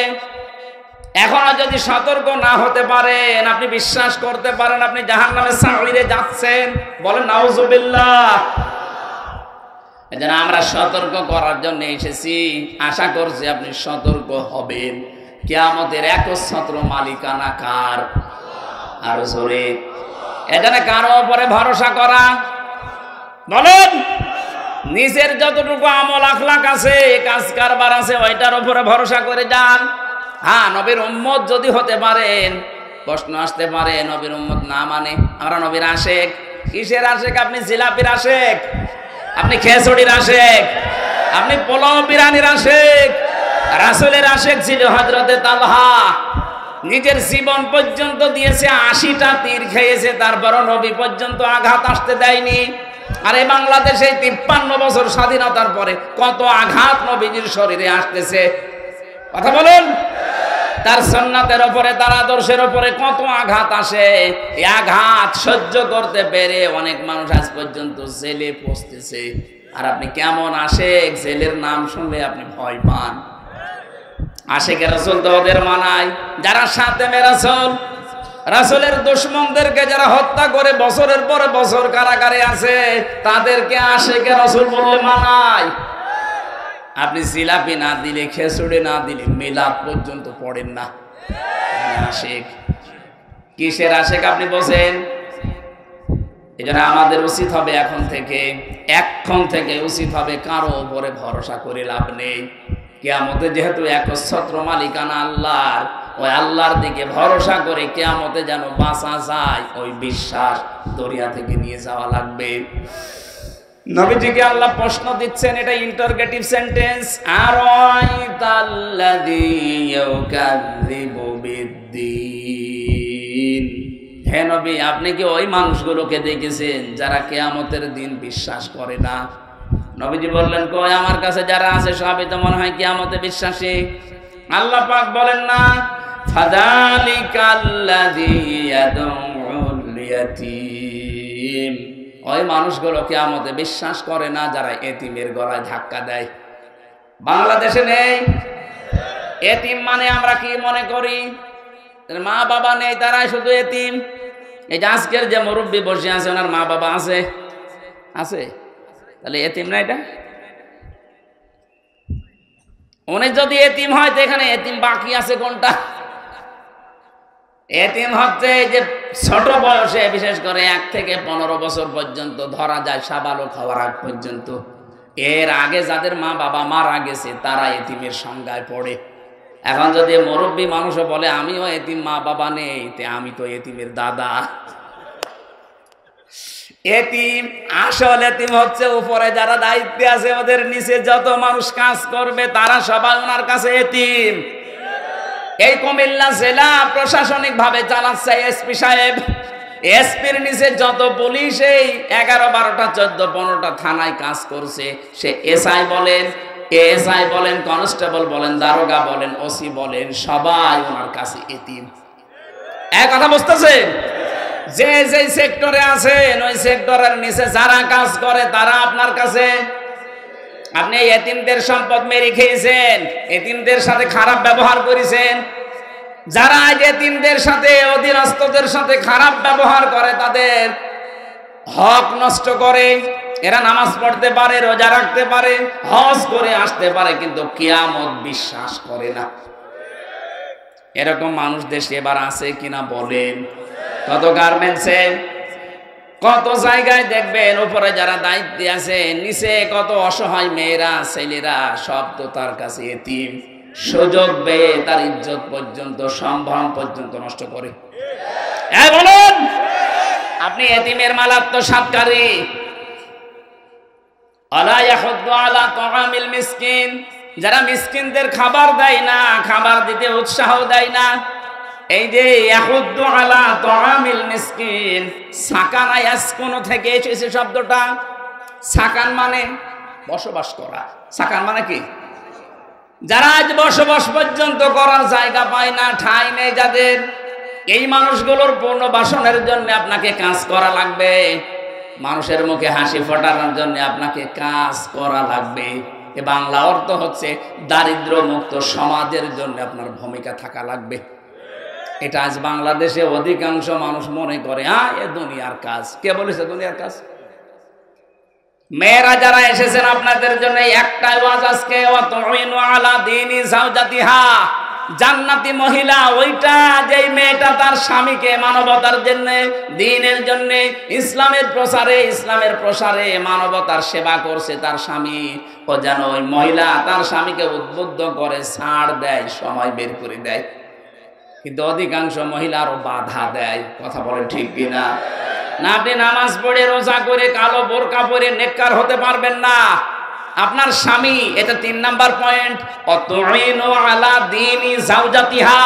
[SPEAKER 1] এখনো যদি সতর্ক না হতে পারেন, আপনি বিশ্বাস করতে পারেন আপনি জাহান্নামের সাঈরে যাচ্ছেন, বলেন নাউজুবিল্লাহ। এজন্য আমরা সতর্ক করার জন্য এসেছি, আশা করছি আপনি সতর্ক হবেন। কিয়ামতের একচ্ছত্র মালিকানা কার? আর জোরে, এজন্য কারো উপরে ভরসা করা, বলেন নিজের যতটুকু আমল আখলাক আছে, কাজ কারবার আছে, ওইটার উপরে ভরসা করে যান। হ্যাঁ, নবীর উম্মত যদি হতে পারেন, প্রশ্ন আসতে পারে নবীর উম্মত না মানে আমরা নবীর আশেক। কিসের আশেক? আপনি জিলাপির আশেক, আপনি খেচড়ির আশেক, আপনি পোলাও বিরিয়ানির আশেক। রাসূলের আশেক ছিল হযরতে তালহা, নিজের জীবন পর্যন্ত দিয়েছে, 80টা তীর খেয়েছে, তারপরও নবী পর্যন্ত আঘাত আসতে দেয়নি। আর এই বাংলাদেশে 53 বছর স্বাধীনতার পরে কত আঘাত নবীজির শরীরে আসতেছে, কথা বলুন। তার সুন্নাতের উপরে, তার আদর্শের উপরে কত আঘাত আসে। এই আঘাত সহ্য করতে পেরে অনেক মানুষ আজ পর্যন্ত জেলে পৌঁছতেছে। আর আপনি কেমন আশেক, জেলের নাম শুনলে আপনি ভয় পান। আশেকের রাসূল তো ওদের মানায় যারা সাথে রাসূল। রাসূলের দুশমনদেরকে যারা হত্যা করে বছরের পর বছর কারাগারে আছে, তাদেরকে আশিকে রাসূল বললে মানায়? আপনি জিলাপি না দিলে, খেচুড়ি না দিলে মিলাদ পর্যন্ত পড়েন না। আশিক কিসের আশিক আপনি বোঝেন? এজন্য আমাদের উচিত হবে এখন থেকে উচিত হবে কারো উপরে ভরসা করে লাভ নেই। কিয়ামতে যেহেতু একচ্ছত্র মালিকানা আল্লাহর, ওই আল্লাহর দিকে ভরসা করে কিয়ামতে যেন বাঁচা যায়, ওই বিশ্বাস দরিয়া থেকে নিয়ে যাওয়া লাগবে। নবীজিকে আল্লাহ প্রশ্ন দিচ্ছেন, এটা ইন্টারগেটিভ সেন্টেন্স। আরাইতাল্লাযী ইউকাযযিবু বিদ্দীন, হে নবী আপনি কি ওই মানুষগুলোকে দেখেছেন যারা কিয়ামতের দিন বিশ্বাস করে না? নবীজি বললেন, কই আমার কাছে যারা আছে সবই তো মনে হয় কিয়ামতে বিশ্বাসী। আল্লাহ পাক বলেন না, ফাযালিকাল্লাযী ইয়াদউল ইয়াতীম, ওই মানুষগুলো কিয়ামতে বিশ্বাস করে না যারা এতিমের গলায় ধাক্কা দেয়। বাংলাদেশে নেই এতিম মানে আমরা কি মনে করি? মা বাবা নেই, তারাই শুধু এতিম। এই যে আজকের যে মুরব্বী বসে আছে, ওনার মা বাবা আছে? আছে? তাহলে এতিম না এটা? উনি যদি এতিম হয় তো এখানে এতিম বাকি আছে কোনটা? এতিম হচ্ছে যে ছোট বয়সে, বিশেষ করে 1 থেকে 15 বছর পর্যন্ত ধরা যায়, সাবালক হওয়ার আগ পর্যন্ত। এর আগে যাদের মা বাবা মারা গেছে তারা এতিমের সংজ্ঞায় পড়ে। এখন যদি মুরব্বী মানুষও বলে আমিও এতিম, মা বাবা নেই, আমি তো এতিমের দাদা। এতিম আসল এতিম হচ্ছে উপরে যারা দায়িত্বে আছে, ওদের নিচে যত মানুষ কাজ করবে তারা সবাই ওনার কাছে এতিম। এই কুমিল্লা জেলা প্রশাসনিক ভাবে চালাচ্ছে এসপি সাহেব। এসপির নিচে যত পুলিশ এই 11, 12টা, 14, 15টা থানায় কাজ করছে, সে এসআই বলেন, এএসআই বলেন, কনস্টেবল বলেন, দারোগা বলেন, ওসি বলেন, সবাই ওনার কাছে এতিম। এক কথা বুঝতেছেন? যে যে সেক্টরে আছেন ওই সেক্টরের নিচে যারা কাজ করে তারা আপনার কাছে। আপনি এতিমদের সম্পদ মেরে খেয়েছেন, এতিমদের সাথে খারাপ ব্যবহার করেছেন। যারা এতিমদের সাথে, অধীনস্থদের সাথে খারাপ ব্যবহার করে, তাদের হক নষ্ট করে। এরা নামাজ পড়তে পারে, রোজা রাখতে পারে, হজ করে আসতে পারে, কিন্তু কিয়ামত বিশ্বাস করে না। এরকম মানুষ দেশে এবার আছে কিনা বলেন? কত গার্মেন্টসে, কত জায়গায় দেখবেন উপরে যারা দায়িত্বে আছে, নিচে কত অসহায় মেয়েরা, ছেলেরা, সব তো তার কাছে এতিম। সুযোগ পেয়ে তার ইজ্জত পর্যন্ত, সম্ভ্রম পর্যন্ত নষ্ট করে। বলুন, আপনি এতিমের মালাত্মসাৎকারী। আলা ইয়াহুদ্দু আলা তাআমিল মিসকিন, যারা মিসকিনদের খাবার দেয় না, খাবার দিতে উৎসাহ দেয় না। এই যে ইয়াহুদ্দু আলা তাআমিল মিসকিন, সাকানা ইয়াসকুনু থেকে এসেছে শব্দটা। সাকান মানে বসবাস করা। সাকান মানে কি? যারা আজ বসবাস পর্যন্ত করার জায়গা পায় না, ঠাঁই নেই যাদের, এই মানুষগুলোর পুনর্বাসনের জন্য আপনাকে কাজ করা লাগবে। মানুষের মুখে হাসি ফোটানোর জন্য আপনাকে কাজ করা লাগবে। এ বাংলা অর্থ হচ্ছে দারিদ্র মুক্ত সমাজের জন্য আপনার ভূমিকা থাকা লাগবে। এটা আজ বাংলাদেশে অধিকাংশ মানুষ মনে করে এ দুনিয়ার কাজ। কে বলেছে দুনিয়ার কাজ? মেয়েরা যারা এসেছেন আপনাদের জন্য একটাই ওয়াজ আজকে, ওয়াতুইনু আলা দীনি যাওজাতিহা, জান্নাতি মহিলা ওইটা যেই মেয়েটা তার স্বামীকে মানবতার জন্য, দ্বীনের জন্য, ইসলামের প্রসারে মানবতার সেবা করছে তার স্বামী। ও যেন ওই মহিলা তার স্বামীকে উদ্বুদ্ধ করে, ছাড় দেয়, সময় বের করে দেয়। কিন্তু অধিকাংশ মহিলা আরো বাধা দেয়। কথা বলেন ঠিক কিনা? না, আপনি নামাজ পড়ে, রোজা করে, কালো বোরকা পরে নেককার হতে পারবেন না। আপনার স্বামী, এটা 3 নাম্বার পয়েন্ট, অতুইনু আলা দীনি যাওজাতিহা।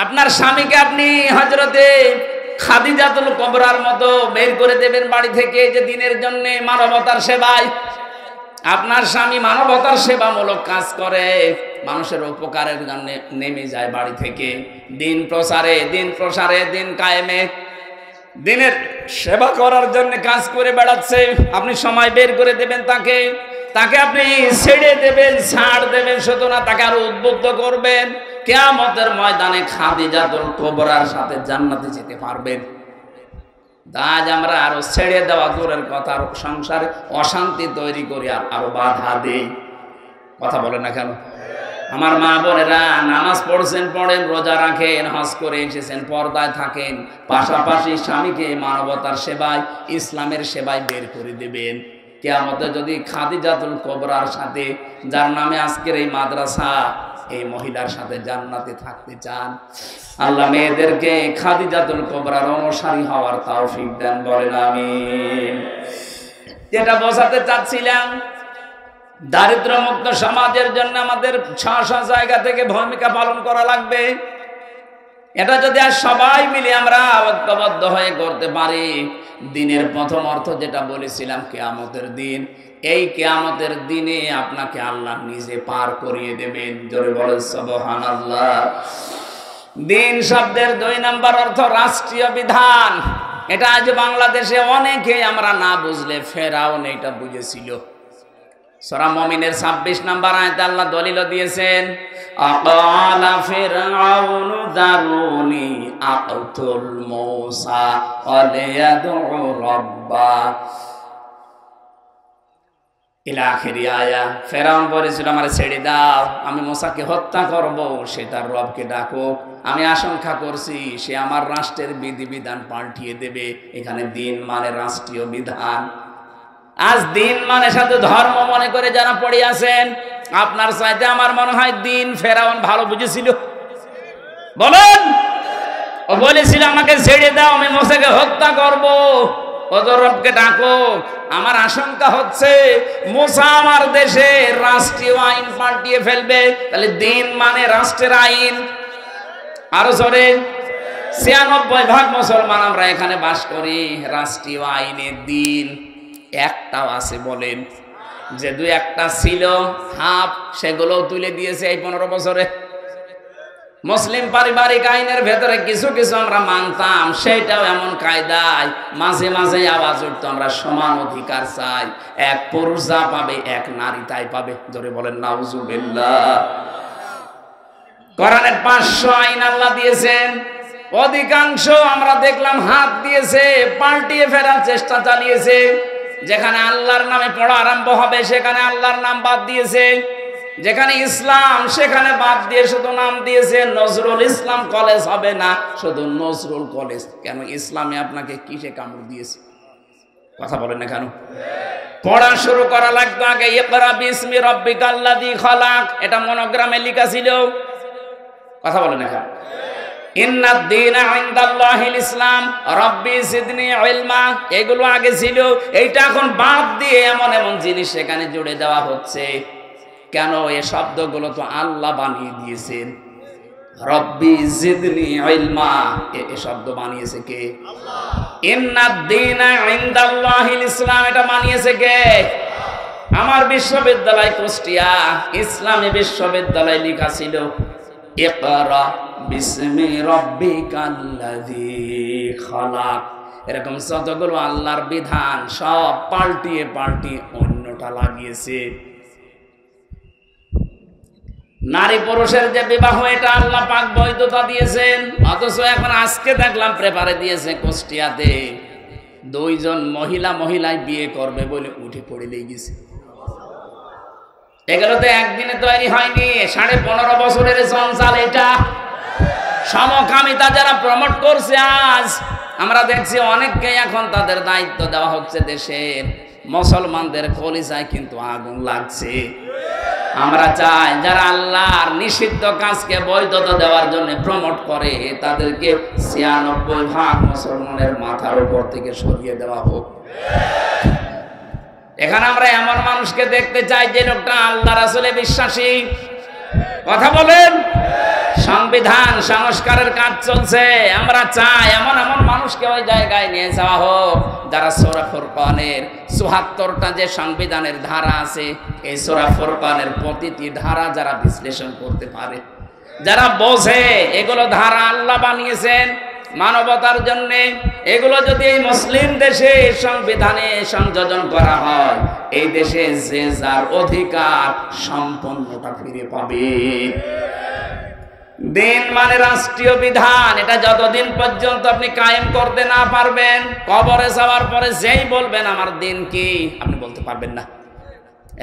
[SPEAKER 1] আপনার স্বামীকে আপনি হযরতে খাদিজাতুল কুবরার মতো বের করে দেবেন বাড়ি থেকে, যে দিনের জন্য, মানবতার সেবায়। আপনার স্বামী মানবতার সেবামূলক কাজ করে, মানুষের উপকারের জন্য নেমে যায় বাড়ি থেকে, দিন প্রসারে, দিন কায়েমে, দিনের সেবা করার জন্য কাজ করে বেড়াচ্ছে। আপনি সময় বের করে দেবেন তাকে আপনি ছেড়ে দেবেন, ছাড় দেবেন, শুধু না তাকে আরো উদ্বুদ্ধ করবেন। কিয়ামতের ময়দানে খাদিজাতুল কুবরার সাথে জান্নাতে যেতে পারবেন। আজ আমরা আরো ছেড়ে দেওয়া দূরের কথা, সংসারে অশান্তি তৈরি করি, আরো বাধা দেই। কথা বলেন না কেন? আমার মা বোনেরা, নামাজ পড়ছেন, পড়েন, রোজা রাখেন, হজ করে এসেছেন, পর্দায় থাকেন, পাশাপাশি স্বামীকে মানবতার সেবায়, ইসলামের সেবায় বের করে দেবেন। কিয়ামতে যদি খাদিজাতুল কুবরার সাথে, যার নামে আজকের এই মাদ্রাসা, এই মহিলার সাথে জান্নাতে থাকতে চান, আল্লাহ মেয়েদেরকে খাদিজাতুল কুবরার অনুসারী হওয়ার তৌফিক দেন, বলেন আমিন। যেটা বোঝাতে চাচ্ছিলাম, দারিদ্র মুক্ত সমাজের জন্য আমাদের ৬ জায়গা থেকে ভূমিকা পালন করা লাগবে। এটা যদি আর সবাই মিলে আমরা ঐক্যবদ্ধ হয়ে করতে পারি, দিনের প্রথম অর্থ যেটা বলেছিলাম, কিয়ামতের দিন, এই কিয়ামতের দিনে আপনাকে আল্লাহ নিজে পার করিয়ে দেবেন। জোরে বলেন সুবহানাল্লাহ। দিন শব্দের ২ নম্বর অর্থ রাষ্ট্রীয় বিধান। এটা আজ বাংলাদেশে অনেকে আমরা না বুঝলে ফেরাউন এটা বুঝেছিল। সূরা মুমিনের ২৬ নম্বর আয়াতে আল্লাহ দলিল দিয়েছেন, আকালা ফিরআউনু দারুনি আকতুল মূসা ওয়ালিয়াদউ রাব্বা ইলা আখিরি আয়া। ফেরাউন বলেছিল, আমারে ছেড়ে দাও, আমি মূসাকে হত্যা করব, সে তার রবকে ডাকুক। আমি আশঙ্কা করছি সে আমার রাষ্ট্রের বিধিবিধান পাল্টিয়ে দেবে। এখানে দিন মানে রাষ্ট্রীয় বিধান। আজ দিন মানে সাথে ধর্ম মনে করে যারা পড়ে আছেন, আপনার চাইতে আমার মনে হয় দিন ফেরাউন ভালো বুঝেছিল। বলেন, ও বলেছিল আমাকে ছেড়ে দাও, আমি মূসাকে হত্যা করব, ওদের রবকে ডাকো। আমার আশঙ্কা হচ্ছে মূসা আমার দেশে রাষ্ট্রীয় আইন পাল্টিয়ে ফেলবে। তাহলে দিন মানে রাষ্ট্রের আইন। আরো জোরে, ৯৬% মুসলমান আমরা এখানে বাস করি, রাষ্ট্রীয় আইনের দিন একটাও আছে বলেন? যে ২-১টা ছিল হাফ, সেগুলো তুলে দিয়েছে এই ১৫ বছরে। মুসলিম পারিবারিক আইনের ভেতরে কিছু কিছু আমরা মানতাম, সেটাও এমন কায়দায় মাঝে মাঝে আওয়াজ উঠতো, আমরা সমান অধিকার চাই, এক পুরুষ যা পাবে এক নারী তাই পাবে। জোরে বলেন নাউজুবিল্লাহ। কোরআনের ৫০০ আইন আল্লাহ দিয়েছেন, অধিকাংশ আমরা দেখলাম হাত দিয়েছে, পাল্টিয়ে ফেরার চেষ্টা চালিয়েছে। যেখানে আল্লাহর নামে পড়া আরম্ভ হবে সেখানে আল্লাহর নাম বাদ দিয়েছে, যেখানে ইসলাম সেখানে বাদ দিয়ে শুধু নাম দিয়েছে নজরুল ইসলাম কলেজ হবে না, শুধু নজরুল কলেজ। কেন? ইসলামে আপনাকে কিসে কামড় দিয়েছে? কথা বলেন না কেন? পড়া শুরু করা লাগতো আগে ইকরা বিসমি রাব্বিকাল্লাযী খালাক, এটা মনোগ্রামে লেখা ছিল। কথা বলেন না কেন? ইন্নাদ দীনা ইনদাল্লাহিল ইসলাম রাব্বি জিদনি ইলমা, এগুলো আগে ছিল, এইটা এখন বাদ দিয়ে এমন এমন জিনিস সেখানে জুড়ে দেওয়া হচ্ছে। কেন? এই শব্দগুলো তো আল্লাহ বানিয়ে দিয়েছেন। রব্বি জিদনি ইলমা, এই শব্দ বানিয়েছে কে? আল্লাহ। ইন্নাদ দীনা ইনদাল্লাহিল ইসলাম, এটা বানিয়েছে কে? আমার বিশ্ববিদ্যালয় কুষ্টিয়া ইসলামী বিশ্ববিদ্যালয় লেখা ছিল ইকরা বিসমি রাব্বিকাল্লাযী খালাক। এরকম যতগুলো আল্লাহর বিধান সব পাল্টিয়ে পাল্টিয়ে অন্যটা লাগিয়েছে। নারী পুরুষের যে বিবাহ, এটা আল্লাহ পাক বৈধতা দিয়েছেন, অথচ এখন আজকে দেখলাম পেপারে দিয়েছে কুষ্টিয়াতে ২ জন মহিলায় বিয়ে করবে বলে উঠে পড়ে লেগেছে। এগুলো তো একদিনে তৈরি হয়নি, ১৫.৫ বছরের জঞ্জাল এটা। সমকামিতা যারা প্রমোট করছে, আজ আমরা দেখছি অনেককে এখন তাদের দায়িত্ব দেওয়া হচ্ছে দেশের। মুসলমানদের কলিজায় কিন্তু আগুন লাগছে। আমরা চাই যারা আল্লাহর নিষিদ্ধ কাজকে বৈধতা দেওয়ার জন্য প্রমোট করে, তাদেরকে ৯৬% মুসলমানের মাথার উপর থেকে সরিয়ে দেওয়া হোক। এখানে আমরা এমন মানুষকে দেখতে চাই যে লোকটা আল্লাহ রাসূলে বিশ্বাসী। কথা বলেন। সংবিধান সংস্কারের কাজ চলছে, আমরা চাই এমন এমন মানুষকে ওই জায়গায় নিয়ে যাওয়া হোক যারা সূরা ফুরকানের ৭৪টা যে সংবিধানের ধারা আছে, এই সূরা ফুরকানের প্রতিটি ধারা যারা বিশ্লেষণ করতে পারে, যারা বোঝে এগুলো ধারা আল্লাহ বানিয়েছেন মানবতার জন্য, এগুলো যদি এই মুসলিম দেশে সংবিধানে সংযোজন করা হয়, এই দেশে যে যার অধিকার সম্পূর্ণটা ফিরে পাবে। দিন মানে রাষ্ট্রীয় বিধান, এটা যতদিন পর্যন্ত আপনি কায়েম করতে না পারবেন, কবরে যাওয়ার পরে যেই বলবেন আমার দিন কি, আপনি বলতে পারবেন না।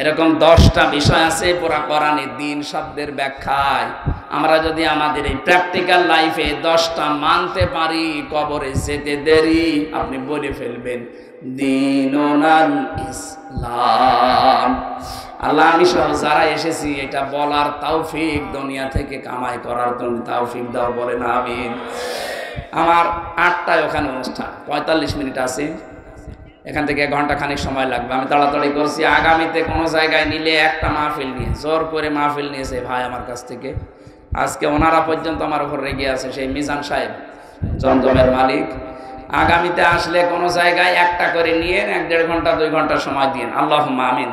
[SPEAKER 1] এরকম 10টা বিষয় আছে পুরা কোরআনে দিন শব্দের ব্যাখ্যায়। আমরা যদি আমাদের এই প্র্যাকটিক্যাল লাইফে 10টা মানতে পারি, কবরে যেতে দেরি, আপনি বলে ফেলবেন দীনুনাল ইসলাম। আল্লাহ আমি সহ যারা এসেছি এটা বলার তৌফিক দুনিয়া থেকে কামাই করার জন্য তৌফিক দাও, বলেন আমিন। আমার 8টায় ওখানে অনুষ্ঠান, 45 মিনিট আছে, এখান থেকে 1 ঘন্টা খানিক সময় লাগবে। আমি তাড়াতাড়ি করছি, আগামীতে কোনো জায়গায় নিলে একটা মাহফিল নিয়ে, জোর করে মাহফিল নিয়েছে ভাই আমার কাছ থেকে। আজকে ওনারা পর্যন্ত আমার উপর রেগে আছে, সেই মিজান সাহেব জমজমের মালিক। আগামীতে আসলে কোনো জায়গায় একটা করে নিয়ে 1-1.5 ঘন্টা 2 ঘন্টা সময় দিন, আল্লাহুম্মা আমিন।